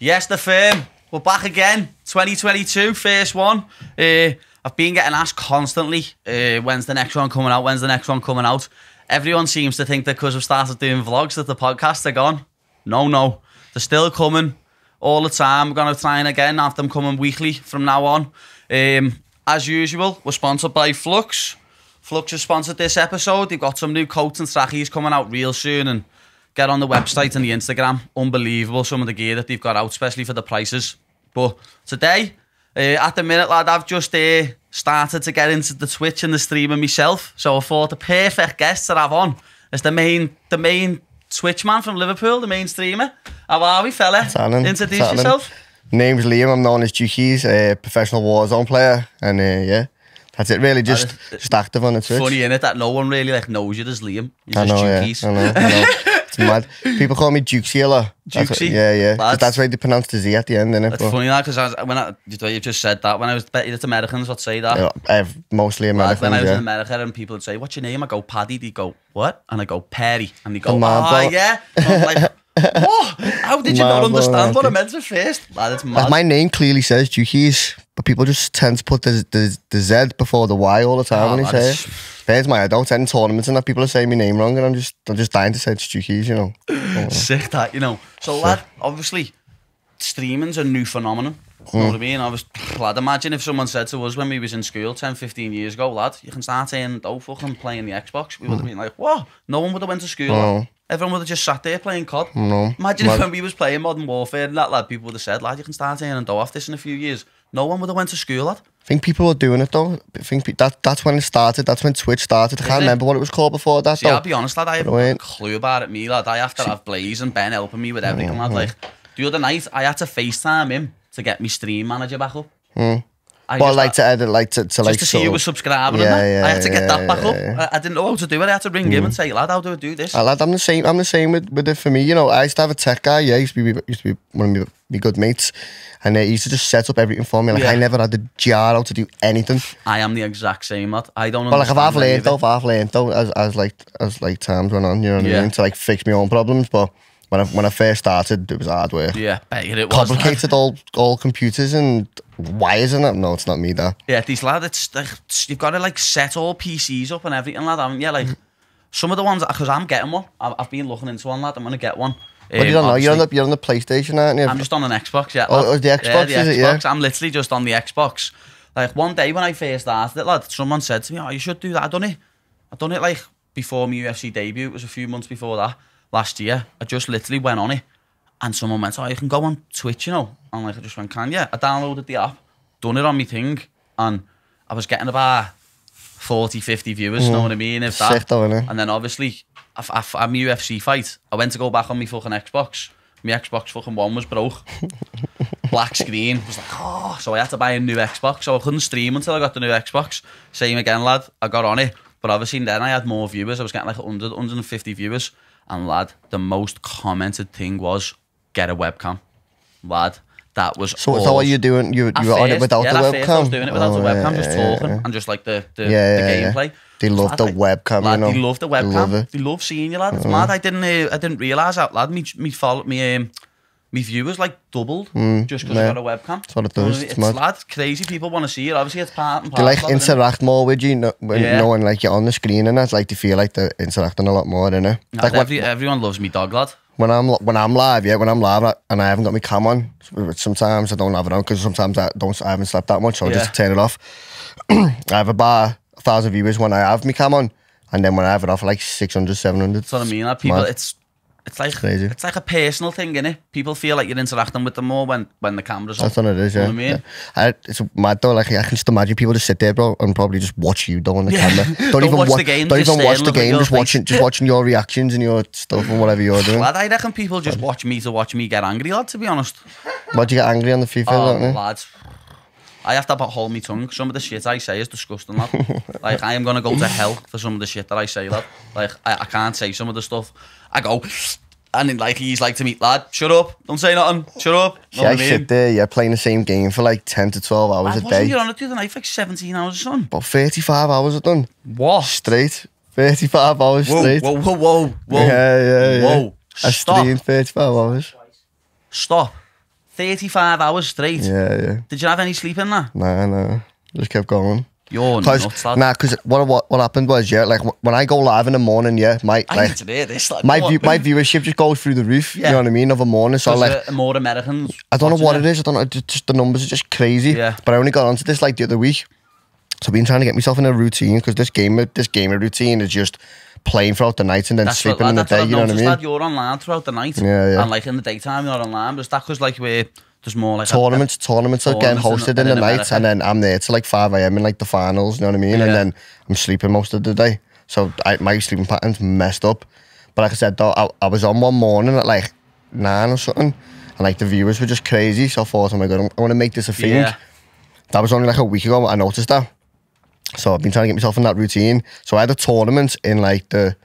Yes, the firm. We're back again. 2022, first one. I've been getting asked constantly, when's the next one coming out? When's the next one coming out? Everyone seems to think that because we've started doing vlogs that the podcasts are gone. No. They're still coming all the time. We're going to try and again have them coming weekly from now on. As usual, we're sponsored by Flux. Flux has sponsored this episode. They've got some new coats and trackies coming out real soon, and get on the website and the Instagram. Unbelievable, some of the gear that they've got out, especially for the prices. But today, at the minute, lad, I've just started to get into the Twitch and the streaming myself. So I thought the perfect guest to have on is the main Twitch man from Liverpool, the main streamer. How are we, fella? Chattin. Introduce yourself. Name's Liam. I'm known as Jukeyz, a professional Warzone player, and yeah, that's it. Really, just active on the Twitch. Funny, innit, that no one really knows you as Liam. You're I just know, Jukeyz. yeah, I know. It's mad. People call me Jukesy a lot. Jukesy? Yeah. That's why they pronounce the Z at the end, innit? It's funny that, because you just said that, when I was betting it's Americans would say that. Yeah, mostly Americans, when I was yeah. in America and people would say, what's your name? I go, Paddy. They go, what? And I go, Perry. And they go, yeah. And I'm like, what? How did you not understand what I meant at first? Lad, it's mad. My name clearly says Jukeyz, but people just tend to put the Z before the Y all the time when they say it. There's my adult in tournaments and that people are saying my name wrong, and I'm just dying to say it's Jukeyz, you know. Sick that, you know. So, lad, obviously, streaming's a new phenomenon. You know what I mean? Lad, imagine if someone said to us when we was in school 10, 15 years ago, lad, you can start saying, oh, fucking playing the Xbox. We would have been like, what? No one would have went to school. No. Everyone would have just sat there playing COD. No. Imagine if when we was playing Modern Warfare and that, lad, people would have said, lad, you can start saying dough off this in a few years. No one would have went to school, lad. I think people are doing it though. I think that's when it started. That's when Twitch started. I can't remember what it was called before that. See, I'll be honest, lad, I have no clue about it, me, lad. I have to have Blaze and Ben helping me with everything, lad. Like, the other night, I had to FaceTime him to get my stream manager back up. To edit, to just to see who was subscribing. I had to get that back up. I didn't know how to do it. I had to ring him and say, lad, how do I do this? Lad, I'm the same with it for me. You know, I used to have a tech guy. Yeah, he used to be one of my good mates, and he used to just set up everything for me. Like I never had the jar out to do anything. I am the exact same, lad. I don't. Well, like I've learned though, as times went on. You know what I mean? To like fix my own problems, but. When I first started, it was hard work. Yeah, bet it was. Complicated all computers and wires and that. No, it's not me, that. Yeah, these lads, it's like, you've got to like set all PCs up and everything, lad. I mean, yeah, like some of the ones, because I'm getting one. I've been looking into one, lad. I'm gonna get one. But you don't know. You're on the PlayStation, aren't you? I'm just on an Xbox, yeah. Oh, the Xbox, yeah, is it? Yeah. I'm literally just on the Xbox. Like one day when I first started it, lad, someone said to me, "Oh, you should do that." I done it like before my UFC debut. It was a few months before that. Last year, I just literally went on it, and someone went, "Oh, you can go on Twitch, you know." And like, I just went, "Can you?" I downloaded the app, done it on my thing, and I was getting about 40, 50 viewers, you know what I mean? If that. Sick though, innit? And then obviously, I'm a UFC fight. I went to go back on my fucking Xbox. My Xbox fucking One was broke. Black screen. Was like, oh. So I had to buy a new Xbox. So I couldn't stream until I got the new Xbox. Same again, lad. I got on it. But obviously then I had more viewers. I was getting like 100, 150 viewers. And lad, the most commented thing was, get a webcam. Lad, that was So what are you doing? You were on it without the webcam? First I was doing it without the webcam, just talking and just like the gameplay. They love the webcam, lad, you know. They love the webcam. They love seeing you, lad. It's mad. I didn't realise that, lad. Me viewers like doubled just because I got a webcam. That's what it does. It's mad, crazy. People want to see it. Obviously, it's part and parcel. They like interact more with you, knowing like you're on the screen, and that's like they feel like they're interacting a lot more, innit? Like everyone loves me dog, lad. When I'm live, and I haven't got my cam on. Sometimes I don't have it on because sometimes I haven't slept that much, so I just turn it off. I have about 1,000 viewers when I have my cam on, and then when I have it off, like 600, 700. That's what I mean. Like, people, it's like crazy. It's like a personal thing, innit? People feel like you're interacting with them more when the camera's on. That's what it is, yeah. You know what I mean? It's mad though. Like I can just imagine people just sit there, bro, and probably just watch you though on the camera. Don't even watch the game. Don't even watch the game. Just watching your reactions and your stuff and whatever you're doing. Lad, I reckon people just watch me get angry, lad. To be honest. Why'd you get angry on the FIFA? Oh, lads. I have to hold my tongue. Some of the shit I say is disgusting, lad. Like, I am going to go to hell for some of the shit that I say, lad. Like, I can't say some of the stuff. I go, and then, like, he's like to me, lad, shut up. Don't say nothing. Shut up. Know what I mean? Sit there, playing the same game for like 10 to 12 hours a day. Wasn't you on it the other night for like 17 hours or something? About 35 hours I've done. What? Straight. 35 hours straight. Whoa. Yeah. Whoa. I streamed 35 hours. Stop. 35 hours straight. Yeah. Did you have any sleep in that? Nah. Just kept going. You're nuts, lad. Nah, because what happened was, yeah, like when I go live in the morning, yeah, I need to hear this. Like, my viewership just goes through the roof. Yeah. You know what I mean? Of a morning, so like more Americans. I don't know what it is. I don't know. Just the numbers are just crazy. Yeah. But I only got onto this like the other week, so I've been trying to get myself in a routine because this gamer routine is just playing throughout the night and then sleeping in the day. You know what I mean? That you're online throughout the night. Yeah. And like in the daytime, you're online. But is that because like there's more like tournaments are getting hosted in the night, and then I'm there till like 5 a.m. in like the finals. You know what I mean? Yeah. And then I'm sleeping most of the day, so my sleeping pattern's messed up. But like I said, though, I was on one morning at like 9 or something, and like the viewers were just crazy. So I thought, oh my god, I want to make this a thing. Yeah. That was only like a week ago. I noticed that, so I've been trying to get myself in that routine. So I had a tournament in like at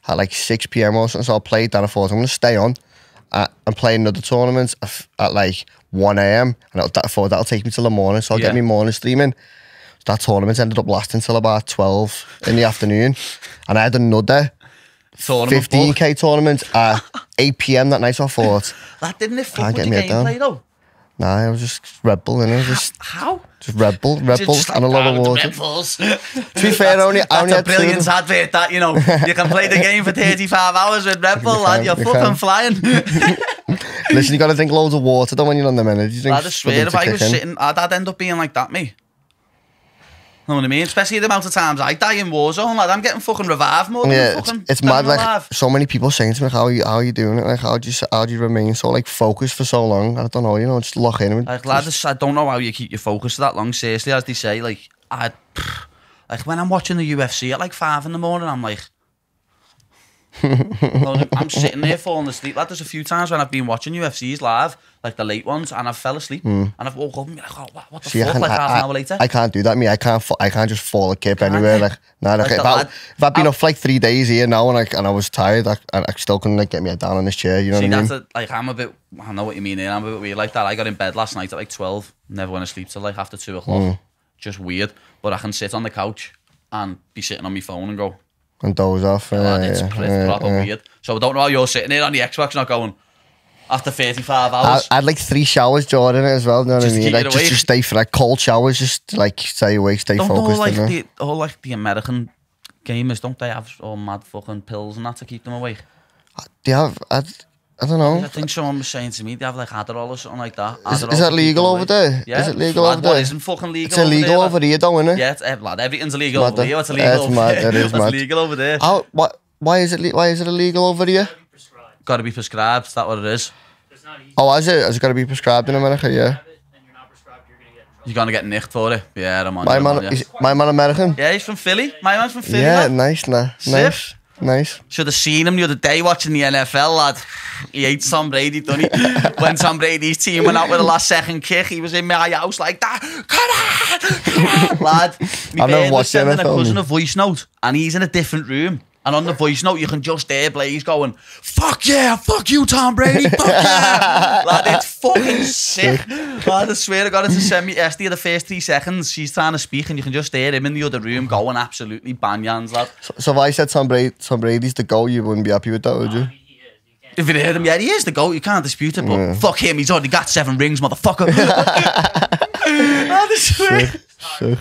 like 6 p.m. or something. So I played that. I thought I'm gonna stay on and play another tournament at like 1 a.m. and I thought that'll take me till the morning, so I'll get me morning streaming. That tournament ended up lasting till about 12 in the afternoon, and I had another 15k tournament at 8 p.m. that night. So I thought that didn't it fuck with your gameplay though? Nah, I was just Red Bull, and just how? Just Red Bull, just and a lot of water. To be fair, that's a brilliant advert. That you can play the game for 35 hours with Red Bull, lad. You're fucking flying. Listen, you got to drink loads of water though when you're on them energy drinks. I swear, if I was sitting, I'd end up being like that, me. Know what I mean? Especially the amount of times I die in Warzone, lad. I'm getting fucking revived more than fucking. It's mad. Like alive. So many people saying to me, "How are you doing it? Like, how do you remain so like focused for so long?" I don't know. Just lock in. Like, lads, I don't know how you keep your focus for that long. Seriously, as they say, like like when I'm watching the UFC at like 5 in the morning, I'm like. I'm sitting there falling asleep. Like, there's a few times when I've been watching UFCs live, like the late ones, and I've fell asleep, and I've woke up and been like, oh, what the fuck? Like half an hour later. I can't do that. I can't just fall a kip anywhere. Like, nah, like if I've been up for like 3 days here now, and I was tired, I still couldn't like get me head down on this chair. You know what I mean? Like I'm a bit. I know what you mean. I'm a bit weird like that. I got in bed last night at like 12. Never went to sleep till like after 2 o'clock. Just weird. But I can sit on the couch and be sitting on my phone and go. And doze off. It's proper weird. So I don't know how you're sitting there on the Xbox not going after 35 hours. I had like 3 showers during it as well. You know what I mean? Like just to stay for like cold showers, just like stay awake, stay focused. All like the American gamers, don't they have all mad fucking pills and that to keep them awake? They have. I don't know. I think someone was saying to me they have like Adderall or something like that. Is that legal over there? Yeah. Is it legal over there? What isn't fucking legal? It's illegal over here, though, isn't it? Yeah, everything's illegal over here. It's illegal over there. It is mad. It's legal over there. Why is it illegal over here? Got to be prescribed. Is that what it is? Oh, is it? Has it got to be prescribed in America? Yeah. You're gonna get nicked for it. Yeah, I'm on. My man American. Yeah, he's from Philly. My man's from Philly. Yeah, lad. Nice. Should have seen him the other day watching the NFL, lad. He ate Tom Brady, didn't he? When Tom Brady's team went out with a last-second kick, he was in my house like that. Come on, lad. I've never watched the NFL. Sending a cousin a voice note, and he's in a different room. And on the voice note, you can just hear Blaze going, "Fuck yeah, fuck you, Tom Brady, fuck yeah." Lad, it's fucking sick. Lad, I swear to God, it's a semi-SD of the first 3 seconds. She's trying to speak, and you can just hear him in the other room going absolutely banyans, lad. So if I said Tom Brady's the GOAT, you wouldn't be happy with that, would you? If you heard him, yeah, he is the GOAT. You can't dispute it, but fuck him, he's already got 7 rings, motherfucker. I swear. Sick.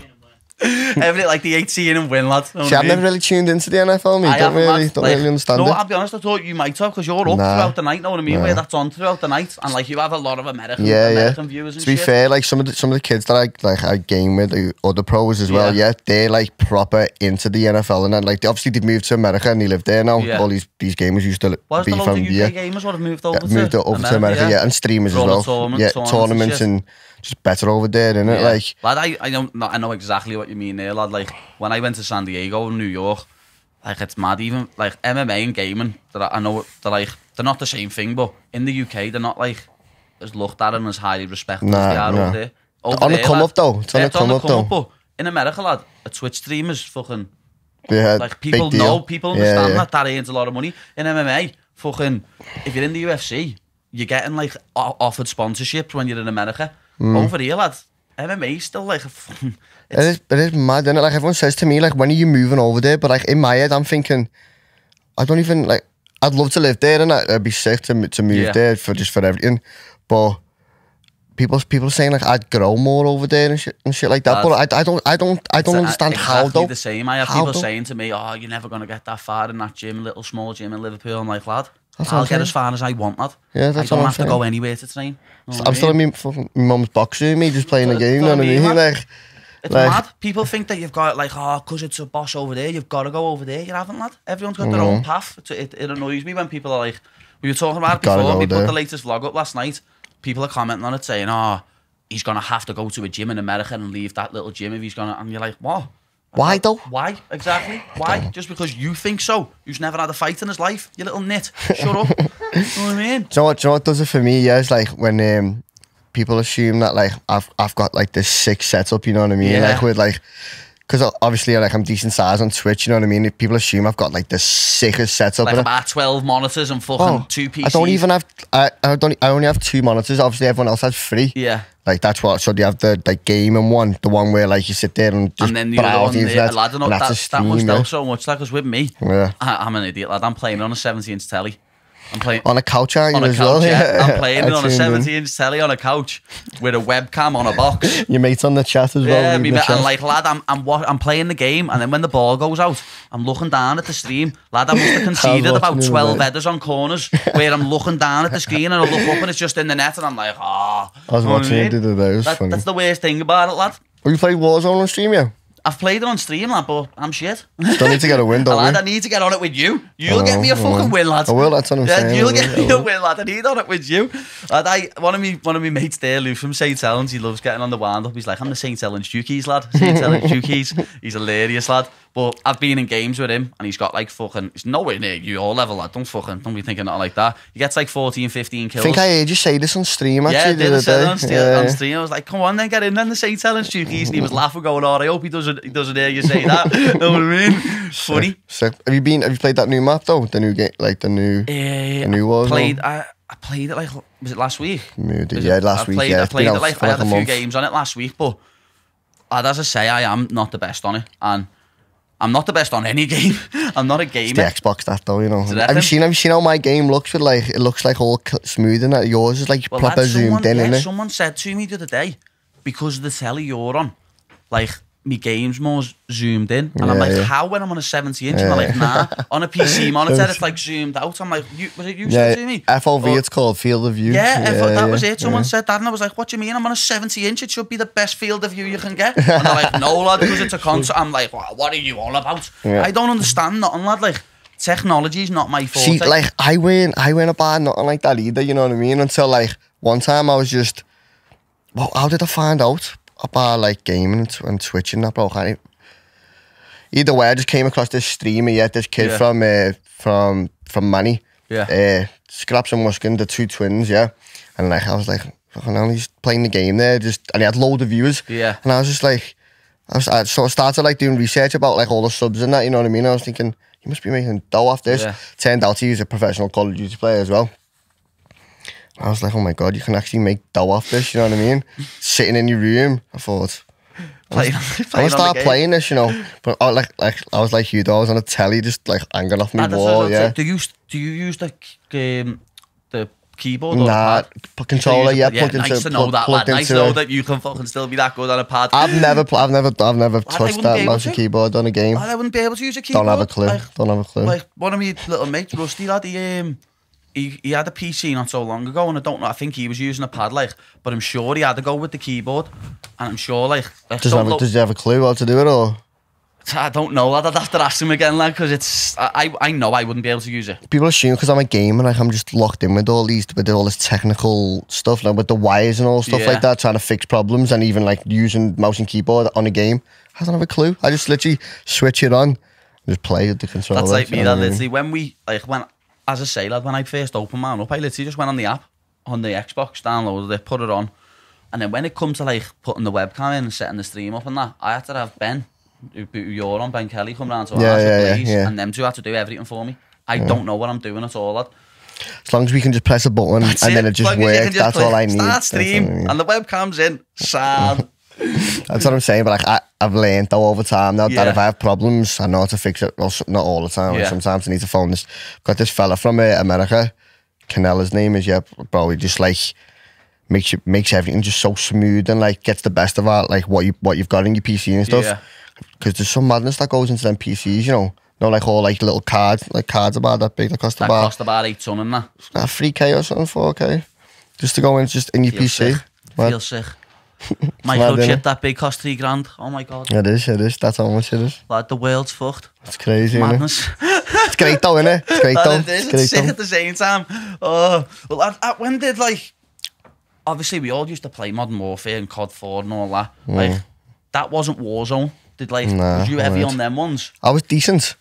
Everything like the 18 and win, lad. See, I've never really tuned into the NFL, mate. Don't really understand it. No, I'll be honest, I thought you might have, because you're up throughout the night, know what I mean? Where that's on throughout the night, and like you have a lot of American viewers and shit. To be fair, like some of the kids that I game with, the other pros as well, they're like proper into the NFL, and then like obviously they've moved to America and they live there now. All these gamers used to be from UK gamers would have moved over to America, and streamers as well. Tournaments and just better over there, innit? Like, lad, I know exactly what you mean there, lad. Like when I went to San Diego and New York, like it's mad. Even like MMA and gaming, that I know they're not the same thing, but in the UK they're not like as looked at and as highly respected as they are over there. On the come up though. It's on the come up though. But in America, lad, a Twitch streamer's fucking like people understand that earns a lot of money. In MMA, fucking if you're in the UFC, you're getting like offered sponsorships when you're in America. Over here, lad, MMA is still like it is mad, isn't it? Like everyone says to me, like, when are you moving over there? But like in my head, I'm thinking, I don't even like. I'd love to live there, and I'd be sick to move there for everything. But people are saying like I'd grow more over there and shit like that. But I don't understand how though. The same. I have people saying to me, "Oh, you're never gonna get that far in that gym, little small gym in Liverpool." I'm like, lad, I'll get as far as I want, lad. Yeah, that's I don't have to go anywhere to train. I'm still in my mum's box room, me just playing the game. You know what I mean? Like, it's mad. People think that you've got like, oh, because it's a boss over there, you've got to go over there. You haven't, lad. Everyone's got their own path. It annoys me when people are like, we were talking about it before. We put the latest vlog up last night. People are commenting on it saying, oh, he's going to have to go to a gym in America and leave that little gym if he's going to... And you're like, what? Why though? Why? Exactly. Why? Just because you think so. Who's never had a fight in his life? You little nit. Shut up. You know what I mean? Do you know what does it for me? Yeah, it's like when people assume that like I've got like this sick setup, you know what I mean? Yeah. Like with like... Because obviously, like, I'm decent size on Twitch, you know what I mean? People assume I've got, like, the sickest setup. Like about 12 monitors and fucking 2 PCs. I don't even have... I only have 2 monitors. Obviously, everyone else has 3. Yeah. Like, that's what... So, you have the, like, gaming one. The one where, like, you sit there and just and then the other one, lad, I don't know, that must help so much. Like, because with me, yeah. I'm an idiot, lad. I'm playing on a 70-inch telly. I'm playing on a couch, aren't you, on a as couch, well? yeah. I'm playing on a 70-inch telly on a couch with a webcam on a box. Your mate's on the chat as well. Yeah, and like, lad, I'm playing the game, and then when the ball goes out, I'm looking down at the stream. Lad, I must have conceded about 12 headers on corners where I'm looking down at the screen and I look up and it's just in the net and I'm like, ah. I was watching you do that. That's the worst thing about it, lad. Have you played Warzone on stream, yeah? I've played it on stream, lad, but I'm shit. Still need to get a win, don't lad, you? I need to get on it with you. You'll get me a fucking win, lad. I will, that's what I'm saying. You'll get me a win, lad. I need on it with you. Lad, one of me mates there, Lou from St. Helens, he loves getting on the wind-up. He's like, I'm the St. Helens Jukeyz, lad. St. Helens Jukeyz. He's hilarious, lad. But I've been in games with him and he's got like fucking... He's nowhere near your level, lad. Don't be thinking that like that. He gets like 14, 15 kills. I think I heard you say this on stream, actually. Yeah, I did say it on stream. I was like, come on then, get in then, the St. Helens Jukeyz. And he was laughing, going, oh, I hope he doesn't hear you say that. You know what I mean? Funny. So, have you played that new map though? The new game, like the new Warzone? I played it like, was it last week? Last week. I played it like, I had a few games on it last week, but as I say, I am not the best on it, and I'm not the best on any game. I'm not a gamer. It's the Xbox that though, you know. Have you seen how my game looks with like, it looks like all smooth and that? Yours is like proper zoomed in, innit? Someone said to me the other day, because of the telly you're on, like, my game's more zoomed in. And I'm like, how when I'm on a 70-inch? And I'm like, nah. On a PC monitor, it's like zoomed out. I'm like, was it you said to me? FOV, it's called field of view. That was it. Someone said that and I was like, what do you mean? I'm on a 70-inch. It should be the best field of view you can get. And they're like, no, lad, because it's a console. I'm like, what are you all about? I don't understand nothing, lad. Like, technology is not my fault. See, like, I weren't about nothing like that either, you know what I mean? Until, like, one time I was just, well, how did I find out about, like, gaming and Twitch and that, bro? Either way, I just came across this streamer, this kid from Manny. Scraps and Muskin, the 2 twins, and like I was like, fucking hell, he's playing the game there, and he had loads of viewers, and I was just like, I sort of started like doing research about like all the subs and that, you know what I mean? I was thinking, he must be making dough off this. Turned out he was a professional Call of Duty player as well. I was like, oh my god, you can actually make dough off this, you know what I mean? Sitting in your room, I thought, I'm gonna start playing this, you know. But I was like you, though, I was on a telly, just like hanging off my wall. Do you use the keyboard? Nah, controller. Plugged into. Nice to know that, lad. Nice to know that you can fucking still be that good on a pad. I've never touched that mouse keyboard on a game. I wouldn't be able to use a keyboard. Don't have a clue. Like one of my little mates, Rusty lad, he had a PC not so long ago, and I don't know, I think he was using a pad, like, but I'm sure he had to go with the keyboard, and I'm sure, like... Does he have a clue how to do it, or...? I don't know, lad, I'd have to ask him again, like, because it's... I know I wouldn't be able to use it. People assume, because I'm a gamer, like, I'm just locked in with all this technical stuff, like, with the wires and all stuff like that, trying to fix problems, and even, like, using mouse and keyboard on a game. I don't have a clue. I just literally switch it on, and just play with the controller. That's like me, that literally, as I say, lad, when I first opened mine up, I literally just went on the app, on the Xbox, downloaded it, put it on, and then when it comes to like putting the webcam in and setting the stream up and that, I had to have Ben, who you're on, Ben Kelly, come round to our house and them two had to do everything for me. I don't know what I'm doing at all, lad. As long as we can just press a button and then it just works, that's all I need. Start stream, and the webcam's in, sad. That's what I'm saying, but like I've learned though over time now that if I have problems, I know how to fix it. Well, not all the time. Like sometimes I need to phone this. Got this fella from America, Canel, his name is, bro. He just like makes everything just so smooth and like gets the best of our, like what you've got in your PC and stuff. Because there's some madness that goes into them PCs, you know. No, like all like little cards about that big that cost about 8 ton and that. 3K or something, 4K, just to go in just in your PC. Feel sick. Microchip that big cost $3,000. Oh my god. It is. That's how much it is. Like the world's fucked. It's crazy. Madness. It's great though, isn't it? It's great though. It's sick at the same time. Oh, well, when did like, obviously we all used to play Modern Warfare and COD 4 and all that. Like that wasn't Warzone. Did like was you heavy on them ones? I was decent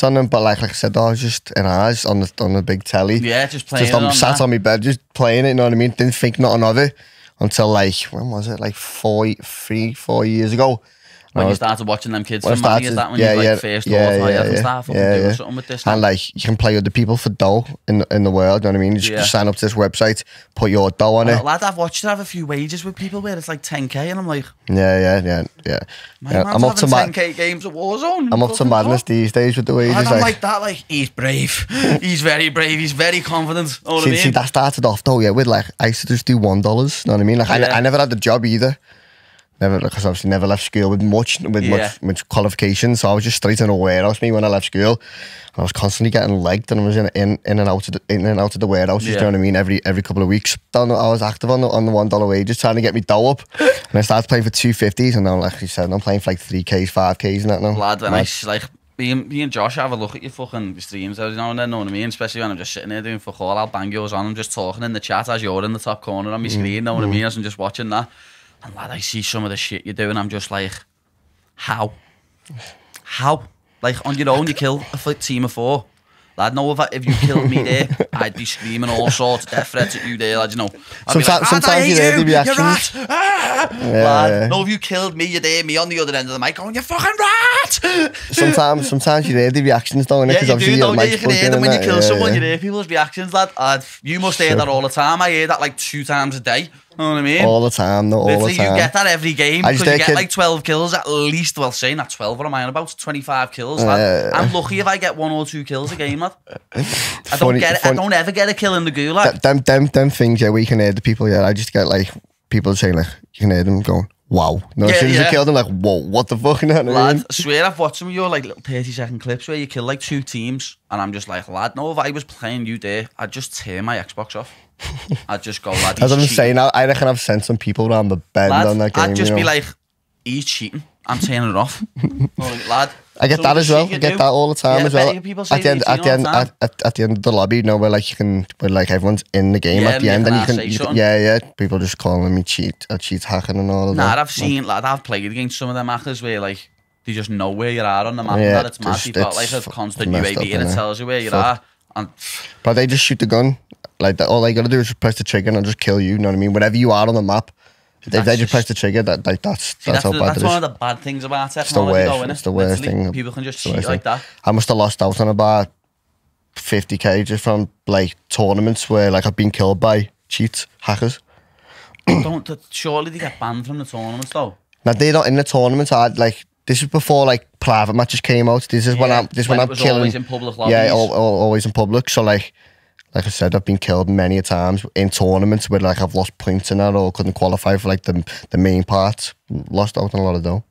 on them, but like I said, I was just in ours on the big telly. Yeah, just playing. Sat on my bed, just playing it. You know what I mean? Didn't think nothing of it until like, when was it? Like 4 years ago. When you started watching them kids from Manny, is that when you like first thought, doing something with this? And like you can play other people for dough in the world, you know what I mean? You just sign up to this website, put your dough on it. Lad, I've watched it have a few wages with people where it's like 10k and I'm like, yeah. I'm up to 10k games at Warzone. I'm up to madness these days with the wages. I'm like that, like he's brave. He's very brave, he's very confident. You know what I mean? See, that started off though, with like, I used to just do $1, you know what I mean? Like I never had a job either. Never, because obviously never left school with much qualifications, so I was just straight in a warehouse when I left school. I was constantly getting legged, and I was in and out of the warehouses. You know what I mean? Every couple of weeks. I was active on the $1 wages, trying to get me dough up. And I started playing for 250s, and now, like you said, I'm playing for like 3Ks, 5Ks, and that now. Lad, and I like me and Josh have a look at your fucking streams every now and then. Know what I mean? Especially when I'm just sitting there doing fuck all. I'll bang yours on. I'm just talking in the chat as you're in the top corner on my screen. Know what I mean? As I'm just watching that. And lad, I see some of the shit you do and I'm just like, how? Like on your own you kill a team of 4. Lad, no, if you killed me there, I'd be screaming all sorts of death threats at you there, lad, you know. Sometimes you hear the reactions. You're rat! Lad, no, if you killed me, you'd hear me on the other end of the mic going, you fucking rat! Sometimes you hear the reactions, don't you? Yeah, you do, don't you? You can hear them when you kill someone, you hear people's reactions, lad. You must hear that all the time. I hear that like 2 times a day. You know what I mean? All the time, all the time. You get that every game because you get like 12 kills at least. Well, saying that 12, what am I on about? 25 kills, lad. I'm lucky if I get 1 or 2 kills a game, lad. I don't ever get a kill in the gulag. Them things, yeah, where you can hear the people, yeah. I just get like people saying like, you can hear them going, wow. No, as soon as you kill them, like, whoa, what the fuck? You know what I mean? I swear I've watched some of your like little 30-second clips where you kill like 2 teams and I'm just like, lad, no, if I was playing you there, I'd just tear my Xbox off. I'd just go, lad, as I'm saying, I reckon I've sent some people around the bend on that game. I'd just be like, he's cheating. I'm turning it off. Lad, I get that as well. I get that all the time as well. At the end of the lobby, you know, where like you can, where like everyone's in the game at the end, and you can, people just calling me cheat hacking and all of that. I've seen, lad, I've played against some of them hackers where like they just know where you are on the map. Yeah, it's mad. You've got like a constant UAV and it tells you where you are. But they just shoot the gun. Like that, all they gotta do is just press the trigger and I'll just kill you. You know what I mean? Wherever you are on the map, if they just press the trigger, that's how bad it is. That's one of the bad things about technology, though, isn't it? It's the worst thing. People can just cheat like that. I must have lost out on about 50k just from like tournaments where like I've been killed by hackers. Surely they get banned from the tournaments though. No, they're not in the tournaments. This is before like private matches came out. This is when I'm killing. Always in public lobbies. Yeah, always in public. So like I said, I've been killed many a times in tournaments where like I've lost points in that or couldn't qualify for like the main part. Lost out on a lot of dough.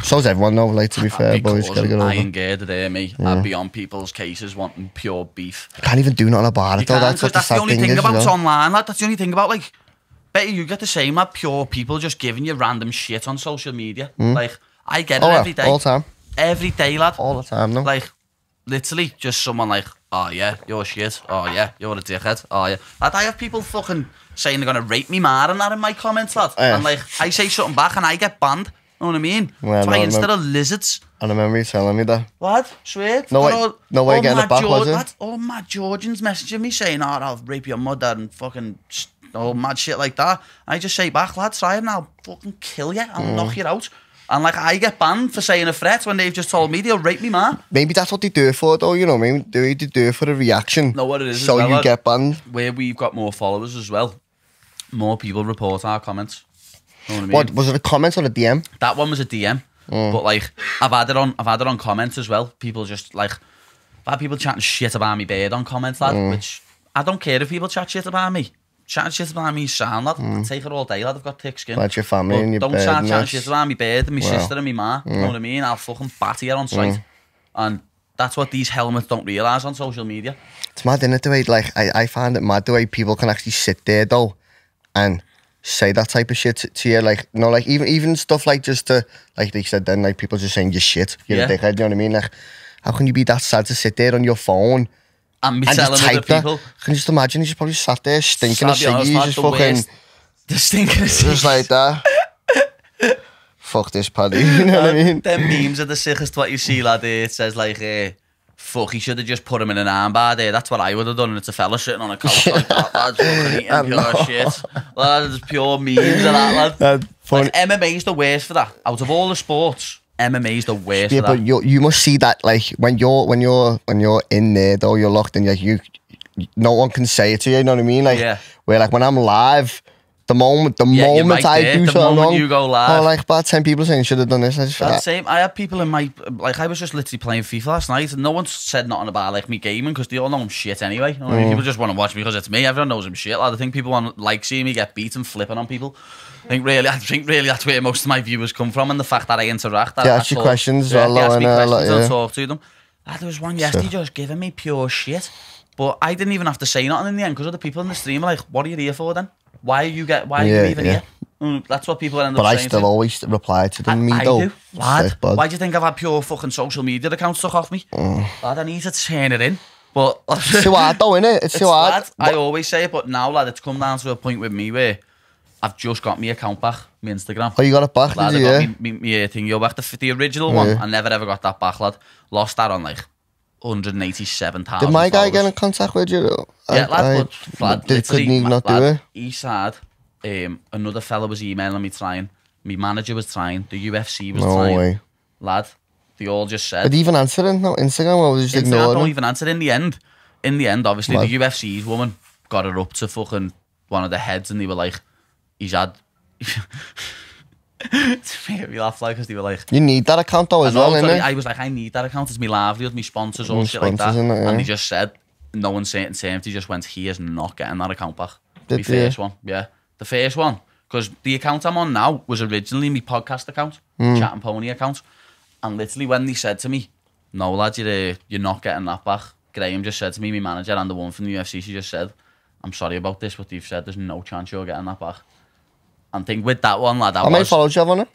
So's everyone though, like, to be fair, boys. Gotta get over. Iron gear today, me. I'd be on people's cases wanting pure beef. You can't even do nothing about it though. That's the only thing about online, lad. That's the only thing about, like, bet you get the same, lad. Pure people just giving you random shit on social media. Like, I get it every day. All the time. Every day, lad. All the time, though. Like, literally, just someone like, oh yeah, you're shit. Oh yeah, you're a dickhead. Oh yeah. Lad, I have people fucking saying they're gonna rape me mad and that in my comments, lad. And like, I say something back and I get banned. Know what I mean? Well, that's why instead of lizards. I remember you telling me that. What? Swear? No way getting it back, was it? All mad Georgians messaging me saying, oh, I'll rape your mother and fucking all mad shit like that. I just say back, lad, try it and I'll fucking kill you. I'll knock you out. And like, I get banned for saying a threat when they've just told me they'll rape me, man. Maybe that's what they do it for, though, you know what I mean? They do it for a reaction. No, what it is so well, you get banned. Where we've got more followers as well, more people report our comments. You know what I mean? What, was it a comment or a DM? That one was a DM. But like, I've had it on comments as well. People just like, I've had people chatting shit about me bird on comments, lad, which I don't care if people chat shit about me. chatting shit about me sound, lad. I'd take it all day, lad. I've got thick skin. Like your family and your don't bed. start and chatting that. shit about me bed and my sister and my ma. You know what I mean? I'll fucking batter you on sight. And that's what these helmets don't realise on social media. It's mad, isn't it, the way, like, I find it mad the way people can actually sit there, though, and say that type of shit to you, like, you know, like, even stuff like just to, like they said then, like, people just saying you're shit, you're a dickhead, you know what I mean? Like, how can you be that sad to sit there on your phone and be and telling just other type that? people? Can you just imagine he's probably sat there stinking of ciggies, just fucking... The stinking of Just like that. Fuck this, Paddy, you know what I mean? Them memes are the sickest what you see, lad. It says like, fuck, he should have just put him in an armbar there. That's what I would have done. And it's a fella sitting on a couch like that, lad. Fucking eating pure shit. Lad, there's pure memes of that, lad. Like, MMA's the worst for that. Out of all the sports, MMA's the worst for that. But you must see that, like, when you're in there, though, you're locked in, like, no one can say it to you, you know what I mean? Like, where, like, when I'm live... The moment right I there, do the something moment wrong, you go live. like about 10 people saying should have done this. That's the same. I had people in my, like, I was just literally playing FIFA last night and no one said nothing about, like, me gaming because they all know I'm shit anyway. You know what I mean? People just want to watch me because it's me. Everyone knows I'm shit. Like, I think people want, like, seeing me get beat and flipping on people. I think really that's where most of my viewers come from, and the fact that I interact. They ask you questions as well. They ask me questions and talk to them. There was one yesterday just giving me pure shit. But I didn't even have to say nothing in the end because other people in the stream are like, what are you here for then? Why are you even here? That's what people end up saying. But I still always reply to them. I do. Lad, why do you think I've had pure fucking social media accounts stuck off me? Lad, I need to turn it in. But it's too hard though, innit? It's too hard. Lad, I always say it, but now, lad, it's come down to a point with me where I've just got my account back, my Instagram. Oh, you got it back, lad, did you? I got my thing back. The original one, I never ever got that back, lad. Lost that on like 187,000. Did my guy get in contact with you? Yeah, lad, but lad, couldn't he not do it? He said another fella was emailing me trying. My manager was trying. The UFC was trying. No way. Lad, they all just said. But even answering no Instagram, or was just ignoring? Don't even answer. In the end, obviously, the UFC's woman got her up to fucking one of the heads, and they were like, he's had. It made me laugh, like, because they were like, you need that account though as well, innit? I was like, I need that account. It's my livelihood, my sponsors, all shit like that. And they just said, no one said it in terms. He just went, he is not getting that account back. The first one, the first one, because the account I'm on now was originally my podcast account, Chattin Pony account, and literally when they said to me, no lad, you're not getting that back. Graham just said to me, my manager and the one from the UFC, she just said, I'm sorry about this, but they've said there's no chance you're getting that back. And think with that one, lad, how many followers you have on it?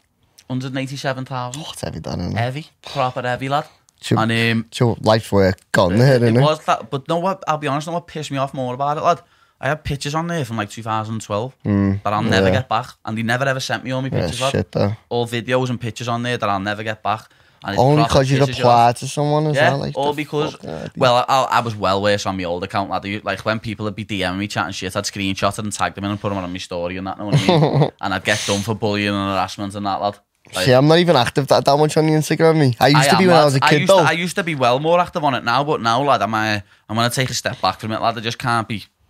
187,000. Oh, it's heavy, done, isn't it? Heavy, proper heavy, lad. It's your life's work gone there, isn't it? It was that, but no, what, I'll be honest, no, what pissed me off more about it, lad, I had pictures on there from like 2012 that I'll never get back, and they never ever sent me all my pictures, lad. Shit, though. All videos and pictures on there that I'll never get back. And only because you replied to someone as well? Like, all because, well, I was well worse on my old account, lad. Like, when people would be DMing me, chatting shit, I'd screenshot it and tag them in and put them on my story and that, know what I mean? And I'd get done for bullying and harassment and that, lad. Like, see, I'm not even active that much on the Instagram, me. I used to be when I was a kid, though. I used to be well more active on it now, but now, lad, I'm going to take a step back from it, lad.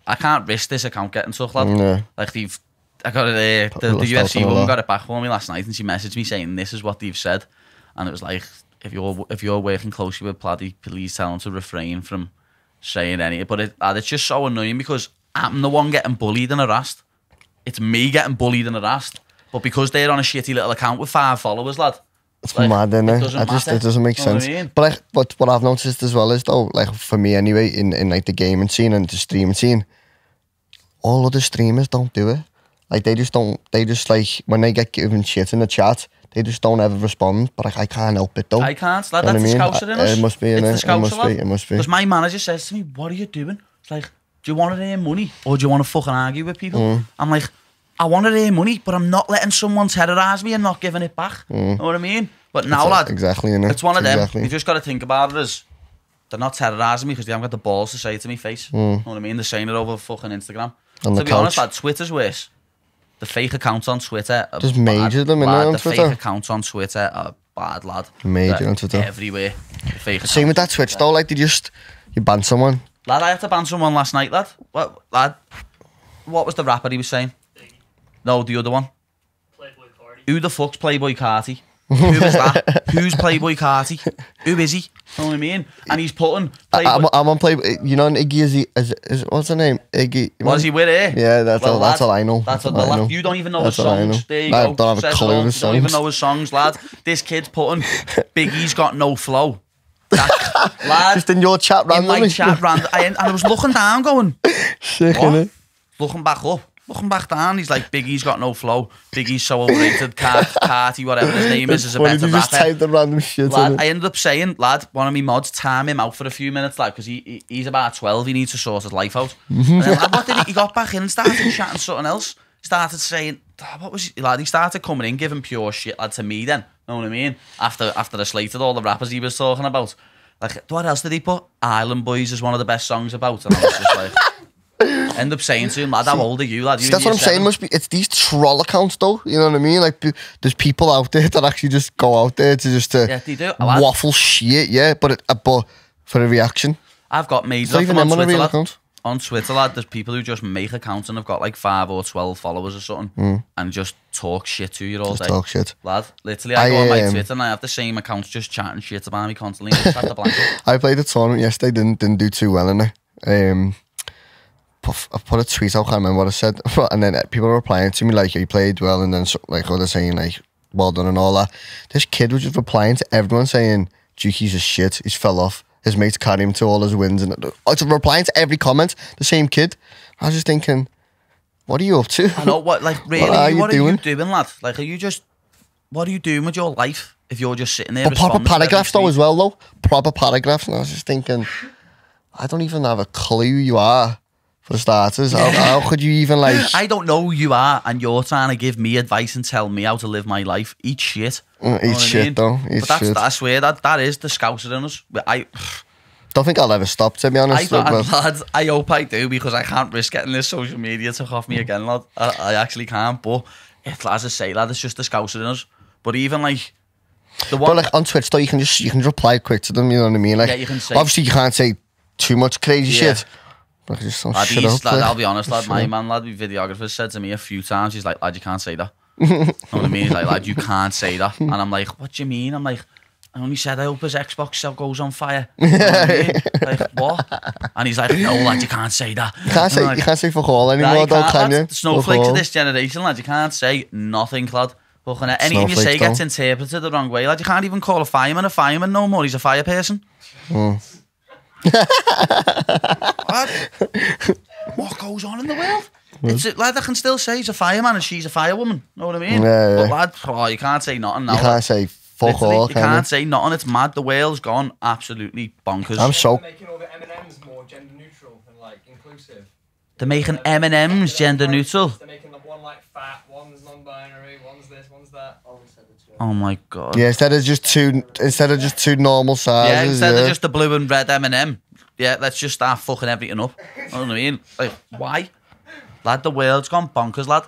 I can't risk this account getting stuck, lad. Yeah. Like, I got it, the UFC woman got it back for me last night, and she messaged me saying, this is what they've said. And it was like, if you're working closely with Paddy, please tell him to refrain from saying anything. But it's just so annoying because I'm the one getting bullied and harassed. It's me getting bullied and harassed. But because they're on a shitty little account with 5 followers, lad. It's like, mad, isn't it? It doesn't make sense. I mean? But what I've noticed as well is, though, like for me anyway, in like the gaming scene and the streaming scene, all other streamers don't do it. Like they just like when they get given shit in the chat, they just don't ever respond, but I can't help it though. I can't, lad. That's the scouser in us. It must be, it must be. Because my manager says to me, what are you doing? It's like, do you want to earn money or do you want to fucking argue with people? I'm like, I want to earn money, but I'm not letting someone terrorise me and not giving it back. You know what I mean? But now, lad, exactly, it's one of them. You just got to think about it as, they're not terrorising me because they haven't got the balls to say it to me face. You know what I mean? They're saying it over fucking Instagram. To be honest, lad, Twitter's worse. The fake accounts on Twitter are just major them in on Twitter. The fake accounts on Twitter are bad, lad. Major on Twitter. Everywhere. Same with that Twitch though, like you ban someone. Lad, I had to ban someone last night, lad. What was the rapper he was saying? No, the other one. Playboy Carti. Who the fuck's Playboy Carti? Who is that? Who's Playboy Carti? Who is he? You know what I mean? And he's putting Playboy. I'm on Playboy. You know, Iggy is what's her name? Iggy. Was he with her? Yeah, that's all I know. That's all I know. You don't even know his songs. There you go. I don't have a clue of his songs. You don't even know his songs, lad. This kid's putting Biggie's Got No Flow. Lad, just in your chat randomly. In my chat randomly. And I was looking down going, sick, innit? Looking back up. Looking back down, he's like, Biggie's got no flow. Biggie's so overrated. Carti, whatever his name is a better rapper. Just type the random shit. Lad, I ended up saying, lad, one of my mods, time him out for a few minutes, like, because he's about 12, he needs to sort his life out. And then, lad, what did he got back in and started chatting something else. Started saying, what was he, lad? He started coming in, giving pure shit, lad, to me then. Know what I mean? After I slated all the rappers he was talking about. Like, what else did he put? Island Boys is one of the best songs about. And I was just like, end up saying to him, lad, how old are you, lad? That's what I'm saying. Must be it's these troll accounts, though. You know what I mean? Like, there's people out there that actually just go out there to yeah, they do. Waffle shit. Yeah, but for a reaction. I've got mates on Twitter, lad. On Twitter, lad, there's people who just make accounts and have got like 5 or 12 followers or something, and just talk shit to you all day. Talk shit, lad. Literally, I go on my Twitter and I have the same accounts just chatting shit about me constantly. I played a tournament yesterday. Didn't do too well in it. I put a tweet out, I can't remember what I said, and then people were replying to me like, you played well, and then like others saying like, well done and all that. This kid was just replying to everyone saying, Jukeyz is shit, he's fell off, his mates carry him to all his wins, and replying to every comment, the same kid. I was just thinking, what are you up to? I know, what, like, really, what are you doing, lad? Like, what are you doing with your life if you're just sitting there? But proper paragraphs though as well though, proper paragraphs, and I was just thinking, I don't even have a clue who you are. For starters, how could you even like... I don't know who you are, and you're trying to give me advice and tell me how to live my life. Eat shit. Eat shit, though. But I swear, that is the Scouser in us. I don't think I'll ever stop, to be honest. Lad, I hope I do, because I can't risk getting this social media took off me again, lad. I actually can't, but as I say, lad, it's just the Scouser in us. But even like... But like on Twitch, though, you can just reply quick to them, you know what I mean? Like, yeah, you can say... Obviously, you can't say too much crazy shit. Like just lad, I'll be honest, lad. My man, lad, my videographer said to me a few times, he's like, lad, you can't say that. You know what I mean? He's like, lad, you can't say that. And I'm like, what do you mean? I'm like, I only said I hope his Xbox cell goes on fire. You know what I mean? Like, what? And he's like, no, lad, you can't say that. You can't say fuck all anymore, though, can you? Snowflakes of this generation, lad. You can't say nothing, lad. Anything you say gets interpreted the wrong way, lad. You can't even call a fireman no more. He's a fire person. What goes on in the world? It's lad, I can still say he's a fireman and she's a firewoman. Know what I mean? Yeah. But lad, you can't say nothing now. You can't say fuck all. You can't say nothing. It's mad. The world's gone absolutely bonkers. I'm so. They're making all the M&Ms more gender neutral and like inclusive. They're making M&Ms gender neutral. They're making like one like fat, one's non-binary, one's this, one's that. Oh my god! Yeah, instead of just two normal sizes. Yeah, instead of just the blue and red M&M. Yeah, let's just start fucking everything up. You know what I mean? Like, why? Lad, the world's gone bonkers, lad.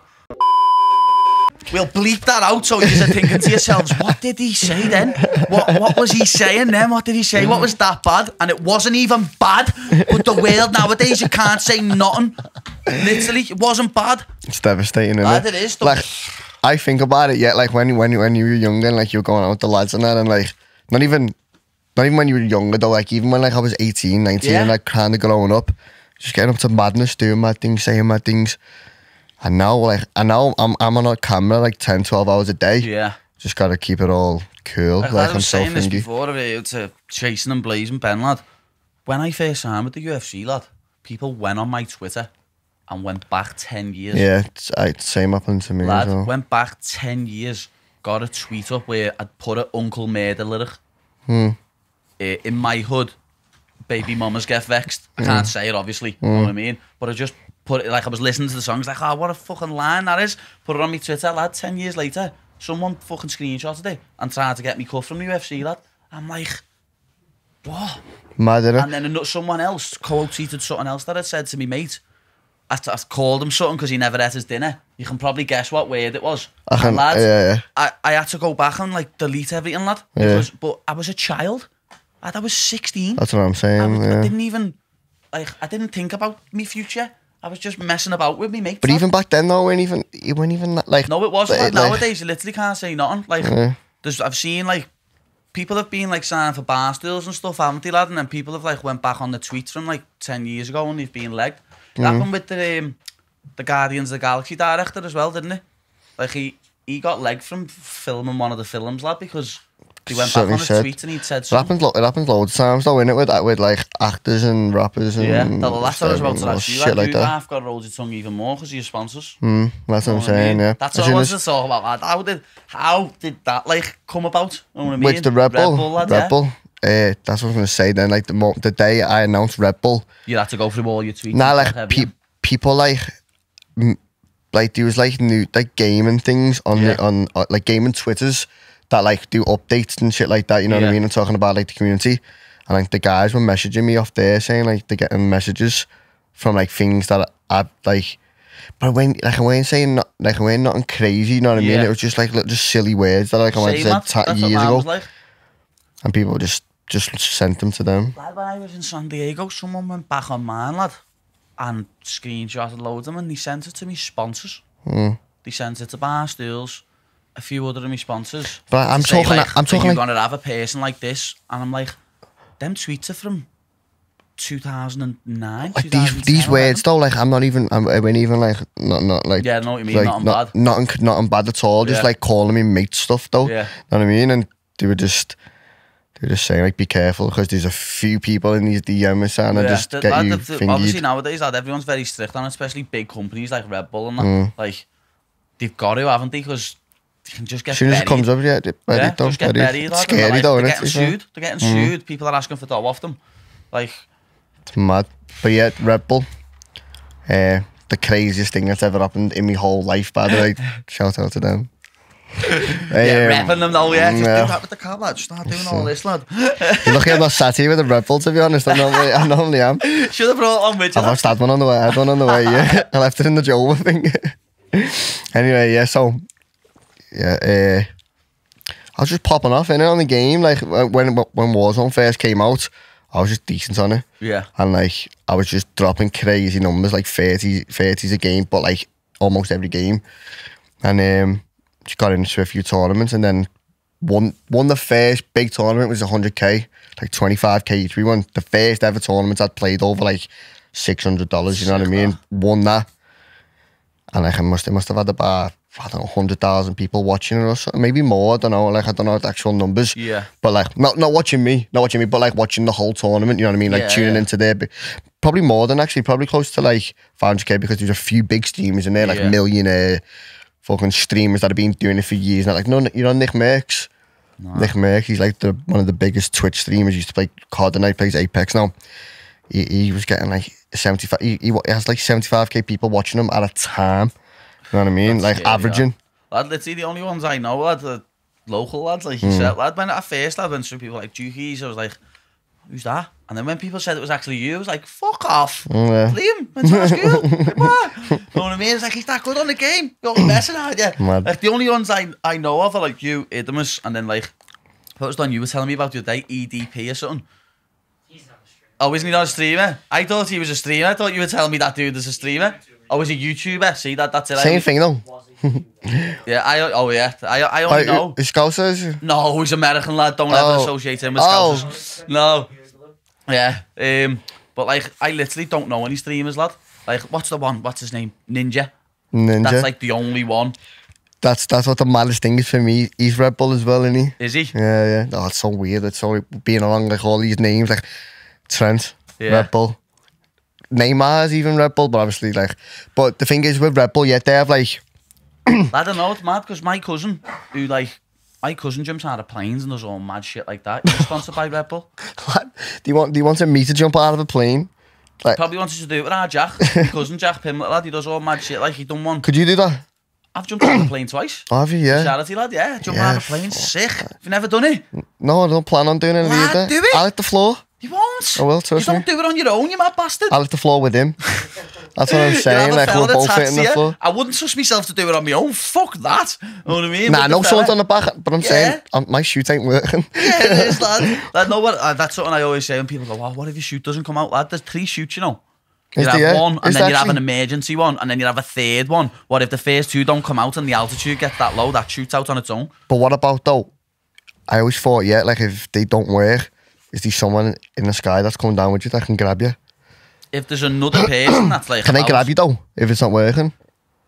We'll bleep that out so you're thinking to yourselves, what did he say then? What was he saying then? What did he say? What was that bad? And it wasn't even bad. But the world nowadays, you can't say nothing. Literally, it wasn't bad. It's devastating, isn't lad, it? It is. Like, I think about it, yeah, like when you were younger and like you were going out with the lads and that, and like, not even when you were younger though, like even when like I was 18, 19 and like kind of growing up, just getting up to madness, doing mad things, saying mad things. And now I'm on a camera like 10, 12 hours a day. Yeah. Just got to keep it all cool. Like I'm was so saying this thingy. before to Chasing and Blazing Ben, lad. When I first signed with the UFC, lad, people went on my Twitter and went back 10 years. Yeah, same happened to me lad, as well. Went back 10 years, got a tweet up where I'd put an Uncle Murder lyric. In my hood, baby mamas get vexed. I can't say it, obviously, you know what I mean? But I just put it, like I was listening to the songs, like, oh, what a fucking line that is. Put it on my Twitter, lad, 10 years later, someone fucking screenshotted it and tried to get me cut from the UFC, lad. I'm like, what? Mad, innit? And then someone else quote-tweeted something else that had said to me, mate. I called him something because he never ate his dinner. You can probably guess what word it was. And lad, I had to go back and like delete everything, lad. But I was a child. I was 16. That's what I'm saying. I didn't even, like, I didn't think about my future. I was just messing about with me mates. But even back then, though, you weren't even like. No, it wasn't. Like, nowadays, you literally can't say nothing. Like, I've seen like people have been like signing for bar stools and stuff, haven't they, lad? And then people have like went back on the tweets from like 10 years ago and they've been legged. It happened with the Guardians of the Galaxy director as well, didn't it? Like he got legged from filming one of the films, lad, because he went back on the tweets and he'd said something. It happens loads of times though, innit? With like actors and rappers and the last I was about to ask you, shit like that. I've got rolled your tongue even more because of your sponsors. That's what I'm saying, yeah. That's all I wanted to talk about, lad. How did that like come about? You know what I mean? With the Red Bull, lad, Red Bull. That's what I was gonna say. Then, like the day I announced Red Bull, you had to go through all your tweets. Nah, like people like there was like new like gaming things on like gaming Twitters that like do updates and shit like that. You know what I mean? And talking about like the community, and like the guys were messaging me off there saying like they're getting messages from like things that I like. But when like I wasn't saying I wasn't nothing crazy. You know what I mean? It was just like just silly words that like I said years ago, like. And people just sent them to them. Lad, when I was in San Diego, someone went back on mine, lad, and screenshotted loads of them, and they sent it to me sponsors. They sent it to bar stools, a few other of my sponsors. But I'm talking you're like, gonna have a person like this, and I'm like, them tweets are from 2009. Like these words though, like I went even like not like I know what you mean, like, nothing bad at all. Just like calling me mate stuff though. Yeah. Know what I mean? And they were just saying like be careful because there's a few people in these DMs and just get you fingered. Obviously nowadays, lad, everyone's very strict on it, especially big companies like Red Bull and that. Like they've got to, haven't they? Because you can just get as soon as it comes up, just get buried. It's scary though, they're isn't getting it? sued. They're getting sued. People are asking for dough off them. Like it's mad. But yeah, Red Bull. The craziest thing that's ever happened in my whole life, by the way. Shout out to them. Repping them though, just do that with the car, lad. Start doing all this, lad. You're lucky I'm not sat here with a Red Bull, to be honest. I normally am. Should have brought one with you. I've watched that one on the way. I had one on the way, yeah. I left it in the Joe thing. Anyway, yeah, so I was just popping off in it on the game. Like when Warzone first came out, I was just decent on it. Yeah. And like I was just dropping crazy numbers, like 30s a game, but like almost every game. And just got into a few tournaments and then won the first big tournament. Was 100k, like 25k each. We won the first ever tournament I'd played over like $600, you know what I mean? Won that. And like it must have had about, I don't know, 100,000 people watching it or something, maybe more, I don't know, like I don't know the actual numbers. Yeah. But like not watching me, but like watching the whole tournament, you know what I mean? Like tuning into there. Probably more than actually, probably close to like 500k because there's a few big streamers in there, like millionaire fucking streamers that have been doing it for years. And like, no, you know Nick Merckx? No. Nick Merckx, he's like one of the biggest Twitch streamers. He used to play COD and now he plays Apex now. He was getting like 75, he has like 75k people watching him at a time. You know what I mean? That's like scary, averaging. Yeah. Lad, literally the only ones I know, lad, the local lads, like you said, lad. When at first I went through people like Jukeyz, I was like, who's that? And then when people said it was actually you, I was like, fuck off. Liam, went to our school. Like, what? You know what I mean? It's like, he's that good on the game. You're messing at you. Like, the only ones I know of are like you, Idamus, and then like, I thought it was done, you were telling me about your day, EDP or something. He's not a streamer. Oh, isn't he not a streamer? I thought he was a streamer. I thought you were telling me that dude is a streamer. Oh, he's a YouTuber. See, that's it. Same thing though. Yeah, I only know. Is Scousers? No, he's American lad. Don't ever associate him with Scousers. No. Yeah. But like, I literally don't know any streamers, lad. Like, what's the one? What's his name? Ninja. That's like the only one. That's what the maddest thing is for me. He's Red Bull as well, isn't he? Is he? Yeah. Oh, it's so weird. It's so being along like all these names, like Trent, Red Bull. Neymar's even Red Bull, but obviously like. But the thing is with Red Bull, they have like. I don't know. It's mad because my cousin jumps out of planes and does all mad shit like that. He's sponsored by Red Bull. Do you want me to jump out of a plane? Like, probably wanted to do it with our Jack. My cousin Jack Pimlet, lad. He does all mad shit like he done one. Could you do that? I've jumped out of a plane twice. Have you? Yeah. Charity, lad. Yeah, jump out of a plane. Sick. Have you never done it? No, I don't plan on doing it either. Do it. I like the floor. You won't. I will, trust me. me. You don't do it on your own, you mad bastard. I like the floor with him. That's what I'm saying. Like we're both hitting the floor. I wouldn't trust myself to do it on my own. Fuck that. You know what I mean? Nah, no swords on the back. But I'm saying my shoot ain't working. Yeah, it is, lad. No, that's something I always say when people go, "Oh, what if your shoot doesn't come out, lad?" There's 3 shoots, you know. You have one, and then you have an emergency one, and then you have a third one. What if the first 2 don't come out and the altitude gets that low? That shoots out on its own. But what about though? I always thought, yeah, like if they don't work, is there someone in the sky that's coming down with you that can grab you? If there's another person that's like... Can they grab you though, if it's not working?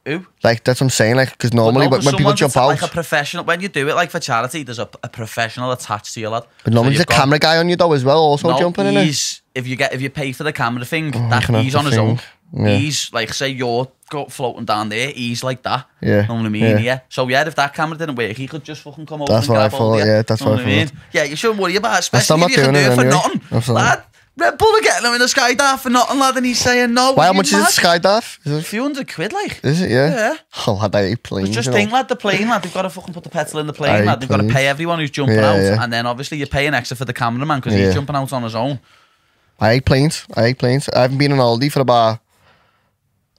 Who? Like, that's what I'm saying, like, because normally when people jump out... Like a professional, when you do it like for charity, there's a professional attached to you, lad. But normally there's a camera guy on you though as well, also jumping in it. If you pay for the camera thing, he's on his own. Yeah. He's like, say you're floating down there, he's like that. Yeah. Know what I mean? Yeah. So yeah, if that camera didn't work, he could just fucking come over and grab hold of you. Yeah, that's what I mean. Yeah, you shouldn't worry about it, especially if you can do it for nothing. Lad, Red Bull are getting him in a skydive for nothing, lad, and he's saying no. Why, how much is it skydive? A few £100, like. Is it, yeah? Yeah. Oh, lad, I hate planes. Just think, lad, the plane, lad, they've got to fucking put the petrol in the plane, lad. They've got to pay everyone who's jumping out, and then obviously you're paying extra for the cameraman because he's jumping out on his own. I hate planes. I haven't been on holiday for about,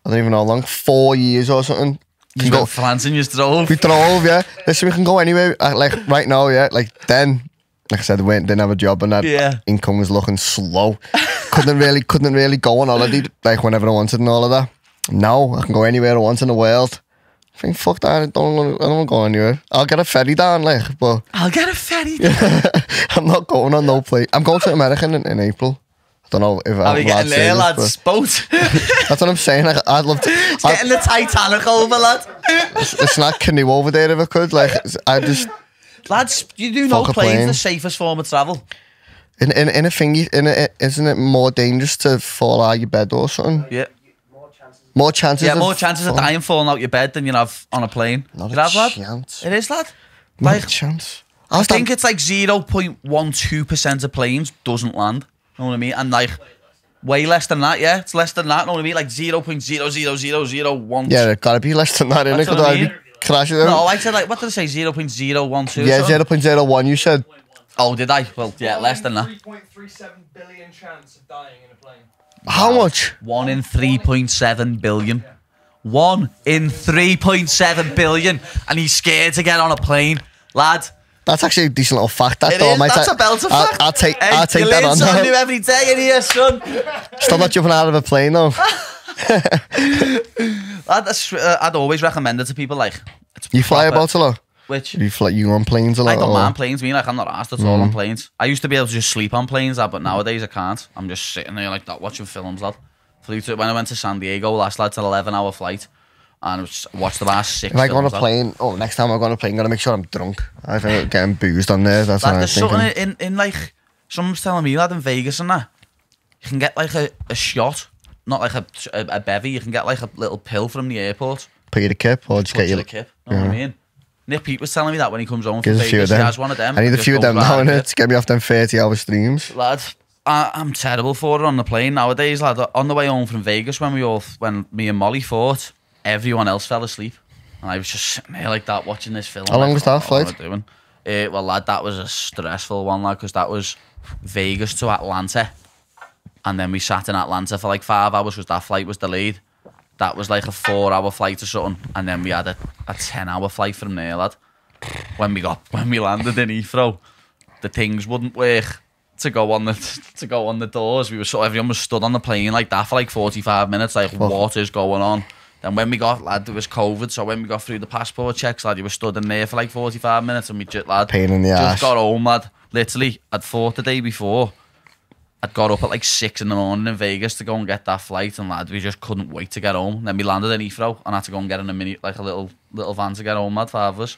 I don't even know how long, 4 years or something. You go to France and you drove? We drove, yeah. Listen, we can go anywhere. Like, right now, yeah. Like, then, like I said, we didn't have a job and that income was looking slow. couldn't really go on holiday, like, whenever I wanted and all of that. Now, I can go anywhere I want in the world. I think, fuck that, I don't want to go anywhere. I'll get a ferry down, like, but... I'll get a ferry down? I'm not going on no plane. I'm going to America in April. I don't know if I'm getting there, lads. Boat. That's what I'm saying. Like, I'd love to. Getting the Titanic over, lad. It's not canoe over there if I could. Like, I just. Lads, you do know planes the safest form of travel. In a thingy, isn't it more dangerous to fall out of your bed or something? Yeah. More chances. Yeah, more chances of dying falling out your bed than you have on a plane. Not a chance. It is, lad. Not a chance. I think it's like 0.12% of planes doesn't land. Know what I mean? And like, way less than that, yeah? It's less than that, know what I mean? Like 0.00001. Yeah, it gotta be less than that, innit? Because I'd be crashing them. No, I said like, what did I say? 0.012? Yeah, 0.01 you said. Oh, did I? Well, yeah, less than that. 3.37 billion chance of dying in a plane. How much? 1 in 3.7 billion. 1 in 3.7 billion. And he's scared to get on a plane. Lad. That's actually a decent little fact. That's a belter fact. I'll take hey, that on. You learn something new every day in here, son. Stop not jumping out of a plane, though. I'd always recommend it to people. Like, you fly about a lot? Which? You on planes a lot? I don't mind planes. Me, like, I'm not asked at all on planes. I used to be able to just sleep on planes, but nowadays I can't. I'm just sitting there like that watching films, lad. When I went to San Diego last, lad, it's an 11-hour flight. And watched the last 6 If I go on a plane, next time I go on a plane, I'm going to make sure I'm drunk. I think getting boozed on there, that's what I'm thinking. There's something in like, someone's telling me, lad, in Vegas and that, you can get like a shot, not like a bevy, you can get like a little pill from the airport. Put you the kip, or just get you the kip, know what I mean? Nick Pete was telling me that when he comes home from Vegas, he has one of them. I need a few of them now, innit, to get me off them 30-hour streams. Lad, I'm terrible for it on the plane nowadays, lad. On the way home from Vegas, when me and Molly fought, everyone else fell asleep, and I was just sitting there like that watching this film. How long was that flight? Well, lad, that was a stressful one, lad, because that was Vegas to Atlanta, and then we sat in Atlanta for like 5 hours because that flight was delayed. That was like a 4-hour flight or something, and then we had a 10-hour flight from there, lad. When we landed in Heathrow, the things wouldn't work to go on the doors. Everyone was stood on the plane like that for like 45 minutes, like what is going on? Then when we got, lad, there was COVID, so when we got through the passport checks, lad, you were stood in there for like 45 minutes, and we just, lad, pain in the ass. Got home, lad. Literally, I'd fought the day before. I'd got up at like 6 in the morning in Vegas to go and get that flight, and lad, we just couldn't wait to get home. Then we landed in Heathrow, and I had to go and get in a little van to get home, lad, 5 of us.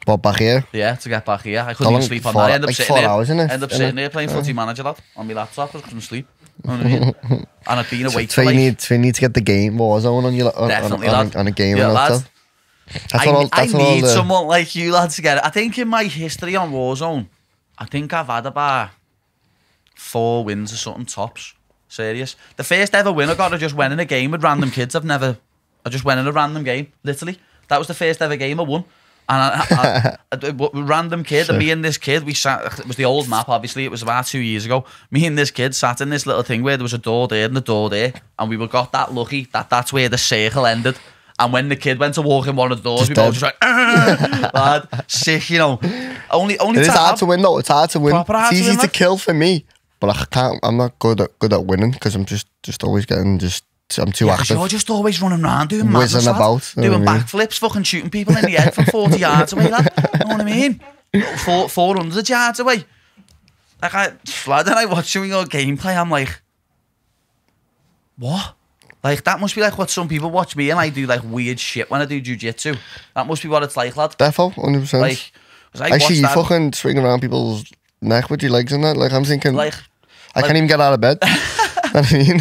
What, back here? Yeah, to get back here. I couldn't even sleep on that. I ended up sitting 4 hours, innit? End up sitting there playing Footy Manager, lad, on my laptop. I couldn't sleep. You know what I mean? And I'd been awake so you need to get the game Warzone on your on a game. Yeah, lad. I need someone like you, lad, to get it. I think in my history on Warzone, I think I've had about 4 wins or something tops. Serious. The first ever win I got, I just went in a game with random kids. I just went in a random game, literally. That was the first ever game I won. And random kid, and me and this kid, we sat, it was the old map, obviously, it was about 2 years ago. Me and this kid sat in this little thing where there was a door there and a door there, and we got that lucky that that's where the circle ended. And when the kid went to walk in one of the doors, we both just like, lad, sick, you know. Only it is hard to win, though. It's hard to win. It's easy to kill for me, but I'm not good at winning because I'm just always getting I'm too active. You're just always running around doing madness, whizzing about, doing backflips, fucking shooting people in the head from 40 yards away, lad. You know what I mean? 400 yards away. Like, lad, and I watching your gameplay, I'm like, what? Like, that must be like what some people watch me and I do like weird shit when I do jiu-jitsu. That must be what it's like, lad. Defo, 100%. Like, I see you fucking swinging around people's neck with your legs and that. Like, I'm thinking, like, I can't even get out of bed. I mean,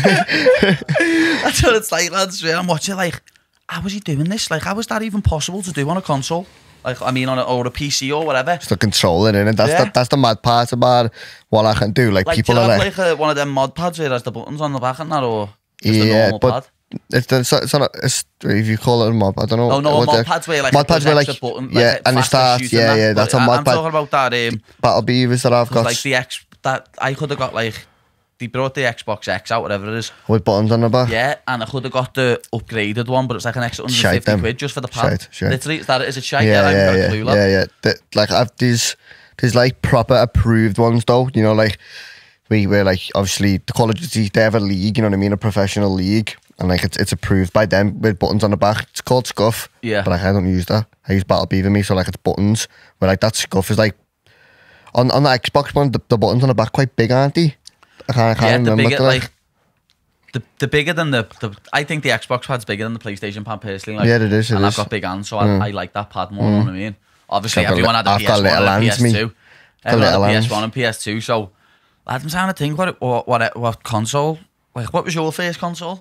that's what it's like, lads. I'm watching like, how was he doing this? Like, how was that even possible to do on a console? Like, I mean, or a PC or whatever. Just the controlling in it. That's the mad part about what I can do. Like people are like one of them mod pads where there's the buttons on the back and that, or just yeah, a normal but pad. It's not. If you call it a mod, I don't know. Oh no, a mod pads where like mod pads where like button, yeah, like and it starts. Yeah, that's a mod pad. I'm talking about that. Battle Beavers that I've got. Like that I could have got like. They brought the Xbox X out, whatever it is. With buttons on the back? Yeah, and I could have got the upgraded one, but it's like an extra 150 quid just for the pad. Shite. Literally, is it shite? Yeah, I haven't got a clue, lad. Yeah. Like, there's like proper approved ones though, you know, like, we're like, obviously, the Call of Duty, they have a league, you know what I mean, a professional league, and like, it's approved by them with buttons on the back. It's called Scuff. Yeah. But like, I don't use that. I use Battle Beaver Me, so like, it's buttons, where like, that Scuff is like, on the Xbox one, the buttons on the back quite big, aren't they? I can't remember. Bigger, like, the bigger than the I think the Xbox pad's bigger than the PlayStation pad personally. Like, yeah, it is. I've got big hands, so I like that pad more. You know what I mean? Obviously, everyone had a PS1 and a PS2. Everyone had a PS1 and PS2. So, I'm trying to think what console. Like, what was your first console?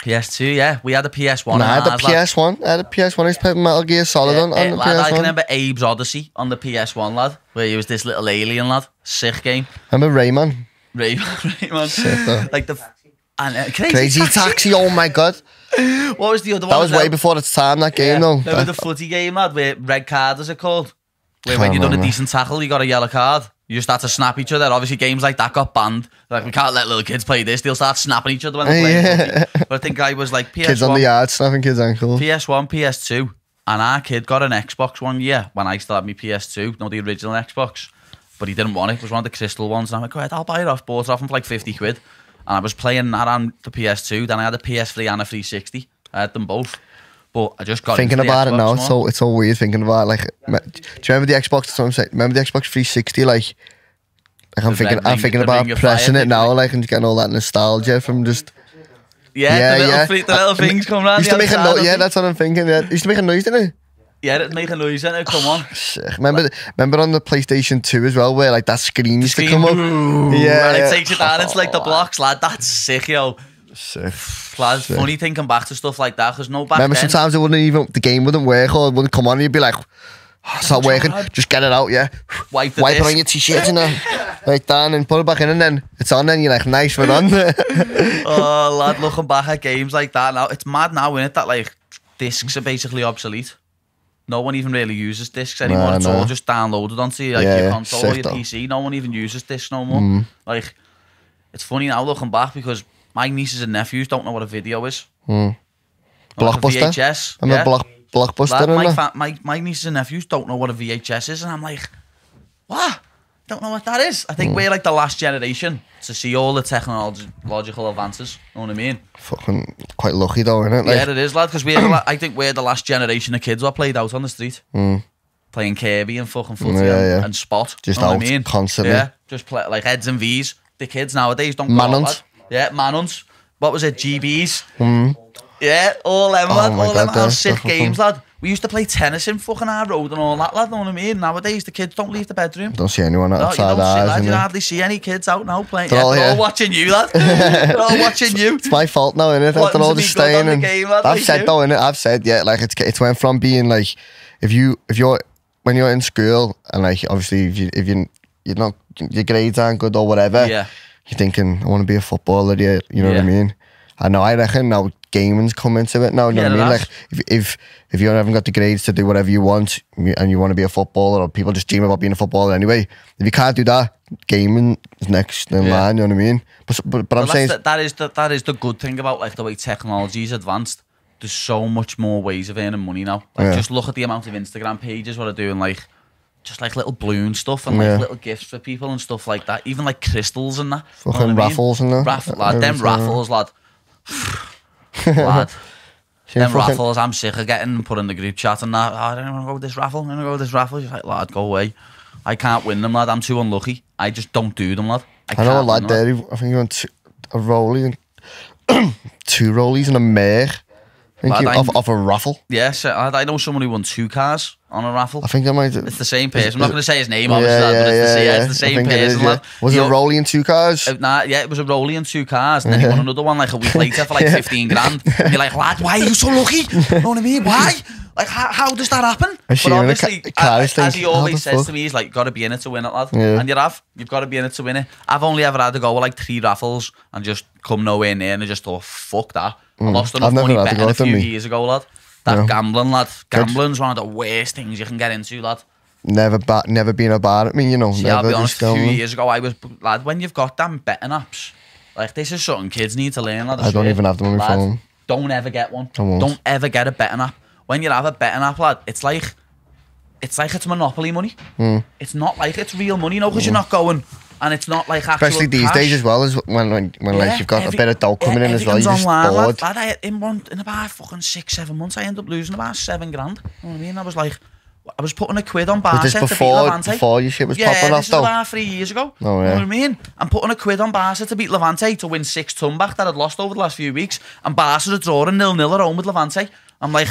PS2, yeah. We had a PS1. I had a PS1. I used to play Metal Gear Solid on the PS1. I can remember Abe's Odyssey on the PS1, lad, where he was this little alien, lad. Sick game. I remember Rayman. Rayman. Like the... Crazy Taxi, oh my god. What was the other one? That was way before its time, that game, though. Remember the footy game, lad, where red card is it called? Where when you've done a decent tackle, you got a yellow card. You just start to snap each other. Obviously, games like that got banned. Like, we can't let little kids play this. They'll start snapping each other when they're playing footy. But I think I was like PS1. Kids on the yard snapping kids' ankles. PS1, PS2. And our kid got an Xbox one year when I still had my PS2. No, the original Xbox. But he didn't want it. It was one of the crystal ones. And I'm like, go ahead, I'll buy it off. Bought it off him for like 50 quid. And I was playing that on the PS2. Then I had a PS3 and a 360. I had them both. But I just got thinking about it now, it's so weird thinking about it. Like, do you remember the Xbox? That's what I'm saying. Remember the Xbox 360? Like I'm thinking about pressing it now, like, and getting all that nostalgia from just. The little things come round. Used to make a noise. Yeah, that's what I'm thinking. Yeah, used to make a noise, didn't it? Yeah, it'd make a noise, didn't it? Come on. Remember on the PlayStation 2 as well, where like that screen used to come up. Yeah, and it takes it down. It's like the blocks, lad. That's sick, yo. Sick. Lad, funny thinking back to stuff like that, because back remember then, sometimes the game wouldn't work or it wouldn't come on, and you'd be like, oh, it's not working. Just get it out, yeah. Wipe it on your t-shirt and like that, and put it back in, and then it's on. Then you're like, nice, we're on. Oh, lad, looking back at games like that now, it's mad now, isn't it? That like discs are basically obsolete. No one even really uses discs anymore. It's all just downloaded onto your console or your PC. No one even uses discs no more. Like, it's funny now looking back because my nieces and nephews don't know what a video is. Blockbuster. VHS. I'm a Blockbuster. Lad, my nieces and nephews don't know what a VHS is, and I'm like, what? Don't know what that is. I think we're like the last generation to see all the technological advances. You know what I mean? Fucking quite lucky though, isn't it? Like, yeah, it is, lad. Because I think we're the last generation of kids who played out on the street, playing Kirby and fucking footy and Spot. Just you know out what I mean? Constantly. Yeah, just play like heads and V's. The kids nowadays don't. Manhunt. Yeah, Manhunt. What was it? GBs. Yeah, all them, lad. All them are sick games, lad. We used to play tennis in fucking our road and all that, lad. Know what I mean? Nowadays, the kids don't leave the bedroom. Don't see anyone outside ours. You hardly see any kids out now playing. They're all watching you, lad. They're all watching you. It's my fault now, innit? They're all just staying. And I've said though, innit? I've said, yeah, like it's went from being like, if you're when you're in school and like obviously if you're not, your grades aren't good or whatever, you're thinking I want to be a footballer. Yeah, you know what I mean? I reckon now gaming's come into it now. You know what I mean? Like if you haven't got the grades to do whatever you want and you want to be a footballer, or people just dream about being a footballer anyway, if you can't do that, gaming is next in line. You know what I mean? But I'm saying that is the good thing about like the way technology's advanced. There's so much more ways of earning money now. Like just look at the amount of Instagram pages what are doing like just like little balloon stuff and like little gifts for people and stuff like that. Even like crystals and that. Fucking raffles and that. Them raffles, lad. Lad. Them raffles, I'm sick of getting put in the group chat and that. Oh, I don't want to go with this raffle. I'm going to go with this raffle. You're like, lad, go away. I can't win them, lad. I'm too unlucky. I just don't do them, lad. I know a lad there. I think he won a rollie and 2 rollies and a mare. Off a raffle. Yes, I know someone who won 2 cars on a raffle. I think I might. It's the same person. I'm not going to say his name, obviously, but it's the same person. Lad. Was it a rollie and 2 cars? It was a rollie and 2 cars, and then he won another one like a week later for like 15 grand. And you're like, lad, why are you so lucky? You know what I mean? Why? Like, how does that happen? But obviously, as he always says to me, he's like, got to be in it to win it, lad. Yeah. And you've got to be in it to win it. I've only ever had to go with like 3 raffles and just come nowhere near, and I just thought, fuck that. I lost enough money betting a few years ago, lad. Gambling, lad. Gambling's one of the worst things you can get into, lad. Never been a bad at me, you know. See, I'll be honest, a few years ago, I was, lad, when you've got them betting apps, like, this is something kids need to learn, lad. I don't even have them on my phone. Don't ever get one. Don't ever get a betting app. When you have a betting app, lad, it's like it's Monopoly money. It's not like it's real money, you know, because you're not going, and it's not like actual especially these days as well, as when like you've got a bit of dough coming in as well, you're just bored. Lad, in about fucking 6-7 months, I ended up losing about 7 grand. You know what I mean? I was like, I was putting £1 on bar set to beat Levante. Before your shit was popping off, though? Yeah, this was about 3 years ago. You know what I mean? I'm putting £1 on bar set to beat Levante to win 6 ton back that I'd lost over the last few weeks, and Barca are drawing 0-0 at home with Levante. I'm like,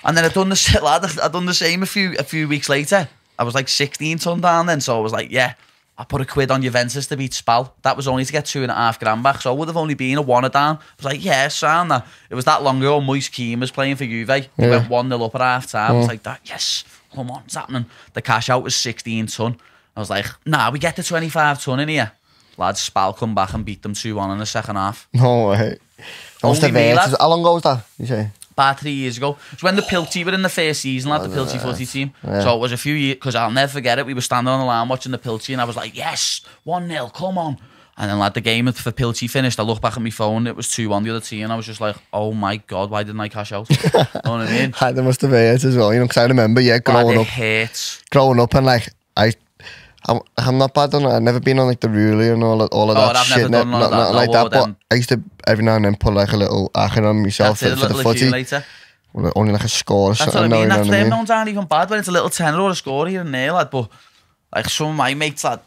and then I'd done the same a few weeks later. I was like 16 ton down then, so I was like, yeah, I put £1 on Juventus to beat Spal. That was only to get 2.5 grand back, so I would have only been a 1 down. I was like, yeah, son, that. It was that long ago. Moise Keane was playing for Juve. He went 1-0 up at half time. I was like, that, yes, come on, what's happening? The cash out was 16 ton. I was like, nah, we get to 25 ton in here. Lads, Spal come back and beat them 2-1 in the second half. No way. How long ago was that, you say? About 3 years ago. It's when the Pilty were in the first season, like the Pilty footy team. Yeah. So it was a few years, because I'll never forget it. We were standing on the line watching the Pilty, and I was like, yes, 1-0, come on. And then like the game for Pilty finished, I looked back at my phone, it was 2-1 the other team, and I was just like, oh my God, why didn't I cash out? You know what I mean? They must have hurt as well, you know, because I remember, growing up and like, I'm not bad on it. I've never been on like the ruler and all of that I've shit. Never done none of that, like that, but I used to every now and then put like a little acronym on myself for the footy. Well, only like a score or something. That's what I mean. That's them ones aren't even bad when it's a little tenner or a score here and there, lad. But like some of my mates, lad,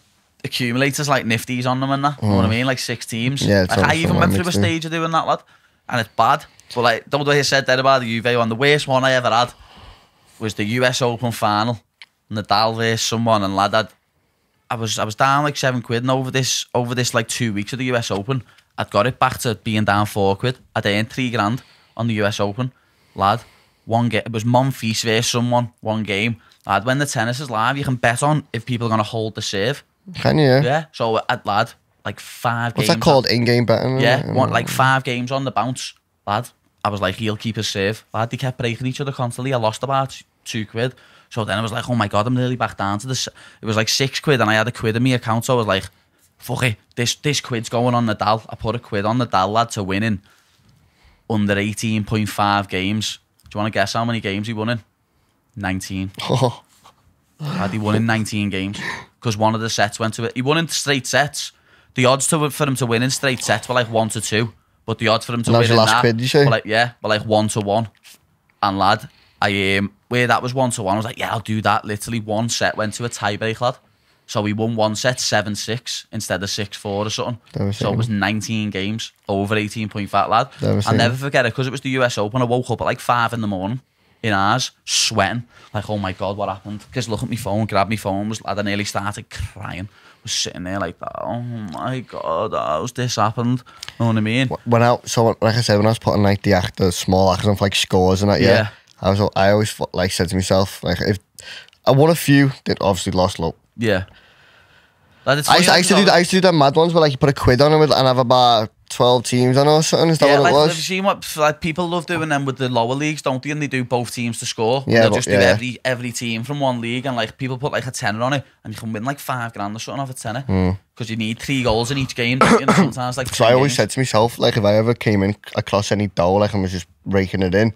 accumulators like nifties on them and that. You know what I mean? Like 6 teams. Yeah, like I even went through a stage of doing that, lad, and it's bad. But like, don't know what I said there about the Juve one. The worst one I ever had was the US Open final, Nadal versus someone, and lad, I was down like £7, and over this like 2 weeks of the US Open, I'd got it back to being down £4. I'd earned 3 grand on the US Open, lad. One game, it was Monfils versus someone. 1 game, lad. When the tennis is live, you can bet on if people are gonna hold the serve. Can you? Yeah. So lad, like 5 games. What's that called? In-game betting? Yeah. Like 5 games on the bounce, lad. I was like, he'll keep his serve, lad. They kept breaking each other constantly. I lost about £2. So then I was like, oh my God, I'm nearly back down to this. It was like £6 and I had £1 in my account. So I was like, fuck it, this quid's going on Nadal. I put £1 on Nadal, lad, to win in under 18.5 games. Do you want to guess how many games he won in? 19. Oh. Lad, he won in 19 games because one of the sets went to it. He won in straight sets. The odds for him to win in straight sets were like 1-2. But the odds for him to win in that quid, you say? Were like 1-1. And lad, where that was 1-1, I was like, yeah, I'll do that. Literally 1 set went to a tiebreak, lad. So he won 1 set 7-6 instead of 6-4 or something. So it was 19 games over 18.5, lad. I'll never forget it because it was the US Open. I woke up at like 5 in the morning in ours, sweating. Like, oh my God, what happened? Just look at my phone, grab my phone, lad, I nearly started crying. I was sitting there like that. Oh my God, how's this happened? You know what I mean? So like I said, when I was putting like the small actions for like scores and that, yeah. I always like said to myself, like, if I won a few, that obviously lost a lot. Yeah. I used to do the mad ones where like you put £1 on it and have about 12 teams on or something. Is that what it was? Have you seen what like people love doing them with the lower leagues, don't they? And they do both teams to score. Yeah, they'll just do every team from one league, and like people put like a tenner on it, and you can win like £5 or something off a tenner because you need 3 goals in each game. You know, sometimes like. So I always said to myself, like, if I ever came in across any dough, like I was just raking it in,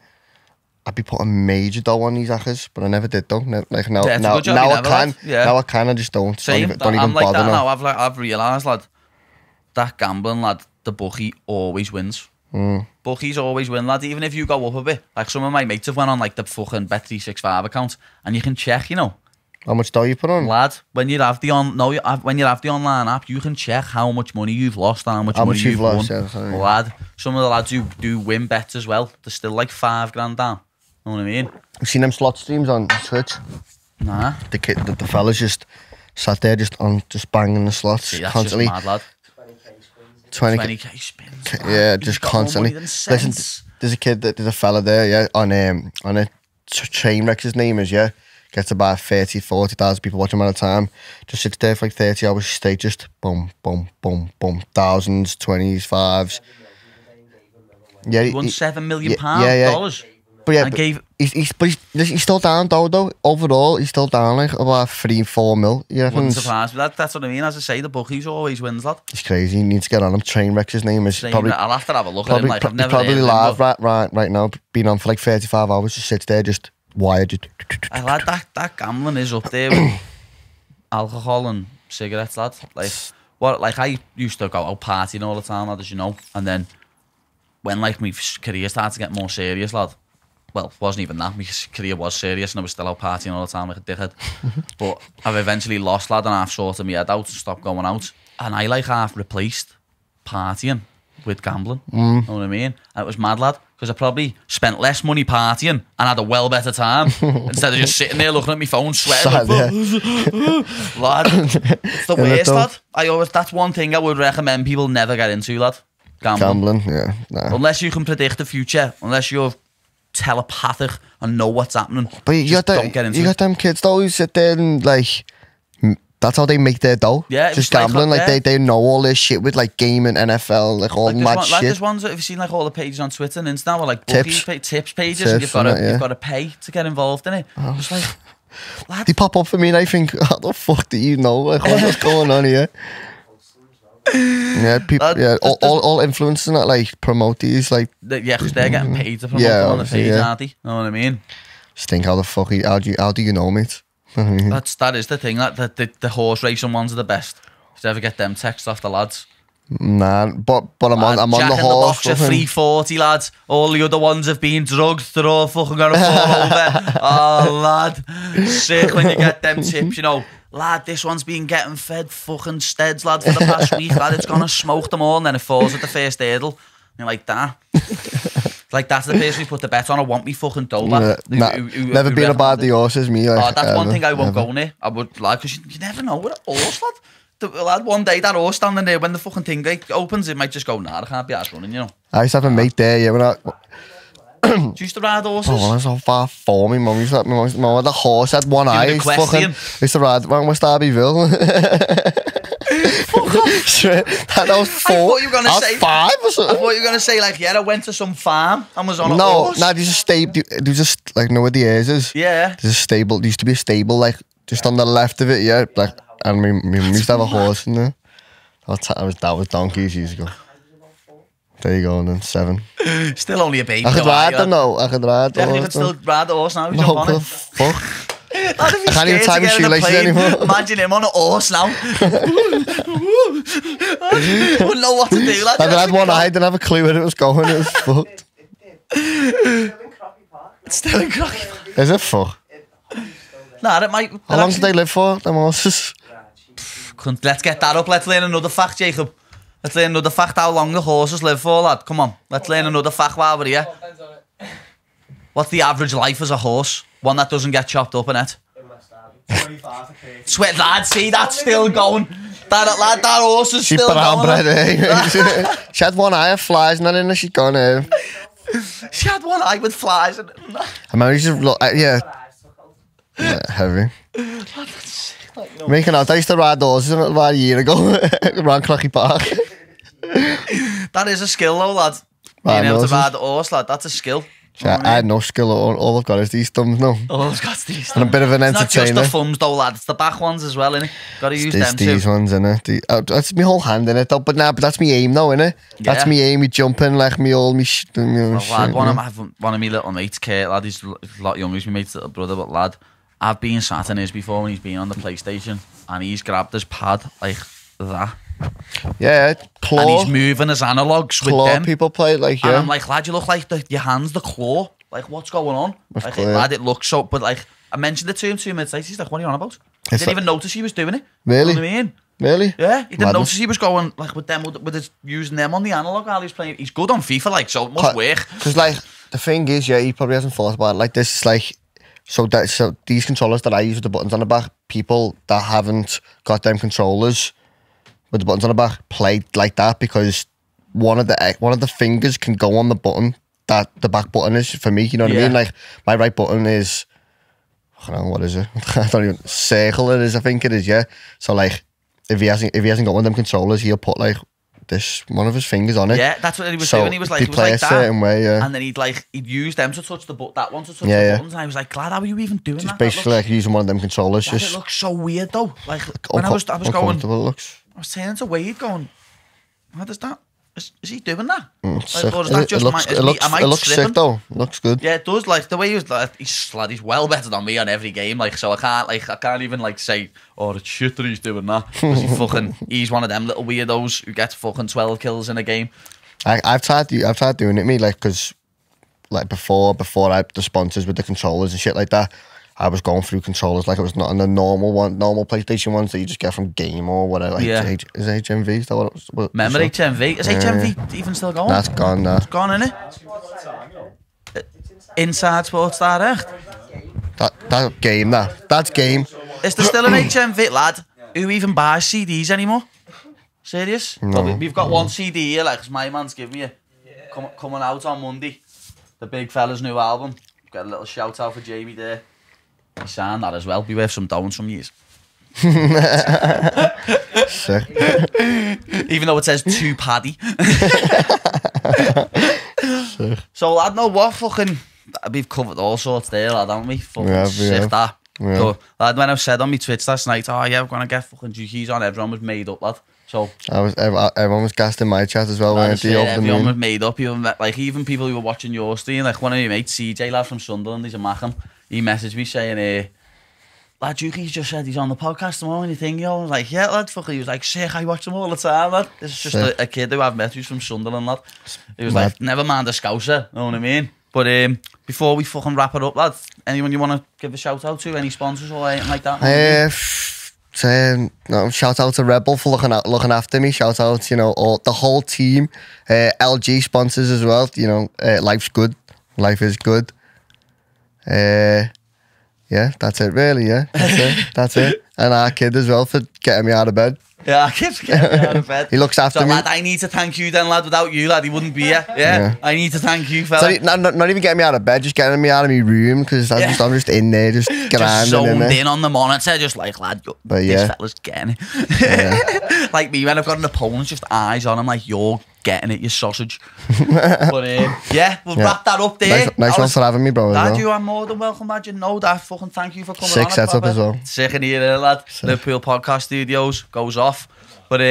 I'd be putting major dough on these hackers, but I never did though. Now I can. Yeah. Now I can. I just don't. Same. Don't even bother now. I've realised, lad, that gambling, lad, the bookie always wins. Bookies always win, lad. Even if you go up a bit. Like some of my mates have went on like the fucking Bet365 account, and you can check, you know. How much dough you put on? Lad, when you have the online app, you can check how much money you've lost and how much money you've won. Yeah, lad, some of the lads who do win bets as well, they're still like $5,000 down. Know what I mean? You seen them slot streams on Twitch? Nah. The fellas just sat there just banging the slots. See, that's constantly. Just mad, lad. 20k spins. Yeah, just constantly. Listen, there's a fella there, yeah, on a train wreck, his name is, yeah. Gets about 40,000 people watching him at a time. Just sits there for like 30 hours straight, just boom, boom, boom, boom. Thousands, 20s, 5s. Yeah, he won £7 million. But yeah, he's still down though. Overall, he's still down like about 3-4 mil. Yeah, wouldn't surprise me. That's what I mean. As I say, the bookies always wins, lad. It's crazy. He needs to get on him. Trainwreck's his name is. I'll have to have a look at him. Like, I've never probably heard live him, right now. Been on for like 35 hours. Just sits there, just wired. I lad, that gambling is up there with alcohol and cigarettes, lad. Like I used to go out partying all the time, lad, as you know, and then when like my career started to get more serious, lad. Well, it wasn't even that. My career was serious and I was still out partying all the time like a dickhead. But I've eventually lost, lad, and I've sorted my head out and stopped going out. And I like half replaced partying with gambling. Know what I mean? And it was mad, lad, because I probably spent less money partying and had a well better time instead of just sitting there looking at my phone sweating. Lad, it's the worst, lad. That's one thing I would recommend people never get into, lad. Gambling, yeah. Nah. Unless you can predict the future, unless you're telepathic and know what's happening. But you got them kids though who sit there and like that's how they make their dough. Yeah, just gambling. Like they know all this shit with like gaming, NFL, like all like mad shit. Like there's ones that have you seen like all the pages on Twitter and Instagram, like tips pages, and you've got to pay to get involved in it. It's like, lad, they pop up for me and I think, how the fuck do you know? Like what's going on here? Yeah, people. All influencers and that like promote these like. Yeah, because they're getting paid to promote them on the page, aren't they? Know what I mean? Just think how the fuck how do you know, mate? that is the thing. That the horse racing ones are the best. Did you ever get them texts off the lads? Nah, but I'm on the horse. Jack in the box at 340, lads. All the other ones have been drugged. They're all fucking gonna fall over. Oh, lad, sick when you get them tips, you know. Lad, this one's been getting fed fucking steads, lad, for the past week, lad. It's gonna smoke them all, and then it falls at the first hurdle. And you're like, that. Like, that's the person who put the bet on. I want me fucking dough, lad. Never been about the horses, me. Like, that's one thing I won't go near. I would like, because you never know with a horse, lad. Lad, one day that horse standing there, when the fucking thing opens, it might just go, nah, I can't be ass running, you know. I used to have a mate there, yeah, when I. Do you used to ride horses? Oh, that's so far for me, mum. Used to have the horse had one eye. Used to ride around West Derbyville. That was 4. I thought you were gonna say 5 or something. I thought you were gonna say like, yeah, I went to some farm and was on a horse. No, there's a stable. There's just like know where the ears is. Yeah. There's a stable. There used to be a stable like just on the left of it. Yeah, like and my mum used to have a horse in there. That was donkeys years ago. There you go, and then 7. Still only a baby. I could ride them though. I could ride the horse. You could still ride the horse now. No, what the fuck? I can't even tie my shoelaces anymore. Imagine him on a horse now. Wouldn't know what to do. Lad. I had one eye, didn't have a clue where it was going. It was fucked. It's still in Crocky Park. Is it fucked? Nah, it might. How long did they live for, them horses? Let's get that up. Let's learn another fact, Jacob. Let's learn another fact how long the horses live for, lad. Come on. Let's learn another fact while we're here. What's the average life as a horse? One that doesn't get chopped up in it. 25. Lad, see, that's still going. That horse is still going. Bread, eh? She had one eye of flies and then in she's gone. She had one eye with flies in it. I remember she just looked, yeah, heavy. Making out, I used to ride horses about a year ago around Crocky Park. That is a skill though, lad. Being able to ride the horse, lad, that's a skill. I had no skill, all I've got is these thumbs now. All I've got is these thumbs. And a bit of an entertainer. It's not just the thumbs though, lad, it's the back ones as well, innit? Gotta use them too. These ones, innit? That's my whole hand, innit? But that's me aim though, innit? Yeah. That's me aim, me jumping, like me all, me lad, one of my little mates, Kurt, lad, he's a lot younger, he's my mate's little brother, but lad, I've been sat in his before when he's been on the PlayStation, and he's grabbed his pad like that, Yeah, claw. And he's moving his analogs with Claw them. people play it like, And yeah. I'm like, lad, you look like your hand's the claw. Like, what's going on? Like, claw. lad, it looks so... But, like, I mentioned it to him 2 minutes later. He's like, what are you on about? He didn't even notice he was doing it. Really? You know what I mean? Really? Yeah, he didn't Madness. notice he was going, like, with them, with his, using them on the analog while he was playing. He's good on FIFA, like, so it must work. Because, like, the thing is, yeah, he probably hasn't thought about it. Like, this is like... So these controllers that I use with the buttons on the back, people that haven't got them controllers with the buttons on the back play like that because one of the fingers can go on the button that the back button is for me. You know what I mean? Like my right button is, I don't know what is it. I don't even circle it is. I think it is. Yeah. So like if he hasn't got one of them controllers, he'll put like this one of his fingers on it. Yeah, that's what he was doing. He was like, they play a certain way, yeah. And then he'd use them to touch the that one to touch the buttons. And I was like, glad, how are you even doing that? Basically like using one of them controllers. It looks so weird though. Like when I was going, it looks. I was turning to Wade going, what is that? Is he doing that? Sick. Or is that just it looks sick though. It looks good. Yeah, it does. Like the way he was, like, he's well better than me on every game. Like, so I can't even like say, oh, it's shit that he's doing that. Because he's one of them little weirdos who gets fucking 12 kills in a game. I've tried doing it, me, like, because like before the sponsors with the controllers and shit like that, I was going through controllers like it was not on the normal PlayStation ones that you just get from Game or whatever. Like, yeah. Is HMV? Is that what Remember HMV? Is HMV even still going? That's gone now. It's gone, isn't it? Inside Sports Direct. That game, that's Game. Is there still an HMV, lad? Who even buys CDs anymore? Serious? No. Well, we've got one CD here, like, 'cause my man's giving me coming out on Monday. The Big Fella's new album. Got a little shout out for Jamie there. He signed that as well. Be worth some dough in some years. Sick. Even though it says to Paddy. So lad, know what fucking we've covered all sorts there, lad, haven't we? Fucking sick that. Yeah. So, lad, when I said on my Twitch last night, oh yeah, we're gonna get fucking Jukeyz on, everyone was made up, lad. So everyone was gassed in my chat as well. Everyone was made up. Even people who were watching your stream, like one of your mates, CJ lad from Sunderland, he's a Mackham. He messaged me saying, lad, Jukeyz just said he's on the podcast tomorrow and you think, yo, I was like, yeah, lad, fuck. He was like, sick, I watch him all the time, lad. This is just a kid who I've met who's from Sunderland, lad. He was like, never mind a scouser, you know what I mean? But before we fucking wrap it up, lad, anyone you want to give a shout out to, any sponsors or anything like that? No, shout out to Rebel for looking after me. Shout out, the whole team. LG sponsors as well. Life's good. Life is good. Yeah, that's it really, yeah. That's it. And our kid as well for getting me out of bed. Yeah, our kid's getting me out of bed. He looks after me. Lad, I need to thank you then, lad. Without you, lad, he wouldn't be here. Yeah. I need to thank you, fella. So, not even getting me out of bed, just getting me out of my room because I'm just in there, just grinding just zoned in there. in on the monitor, just like, lad, this fella's getting it. Yeah. Like me, when I've got an opponent, just eyes on him, like, you're getting it, you sausage. But yeah, we'll wrap that up there. Nice one for having me, bro. Lad, you are more than welcome, lad. You know that. Fucking thank you for coming on. Sick setup as well. Sick in here, lad. Liverpool Podcast Studios goes off. But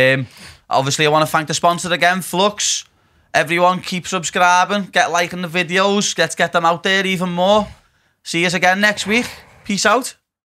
obviously, I want to thank the sponsor again, Flux. Everyone, keep subscribing, get liking the videos, let's get them out there even more. See us again next week. Peace out.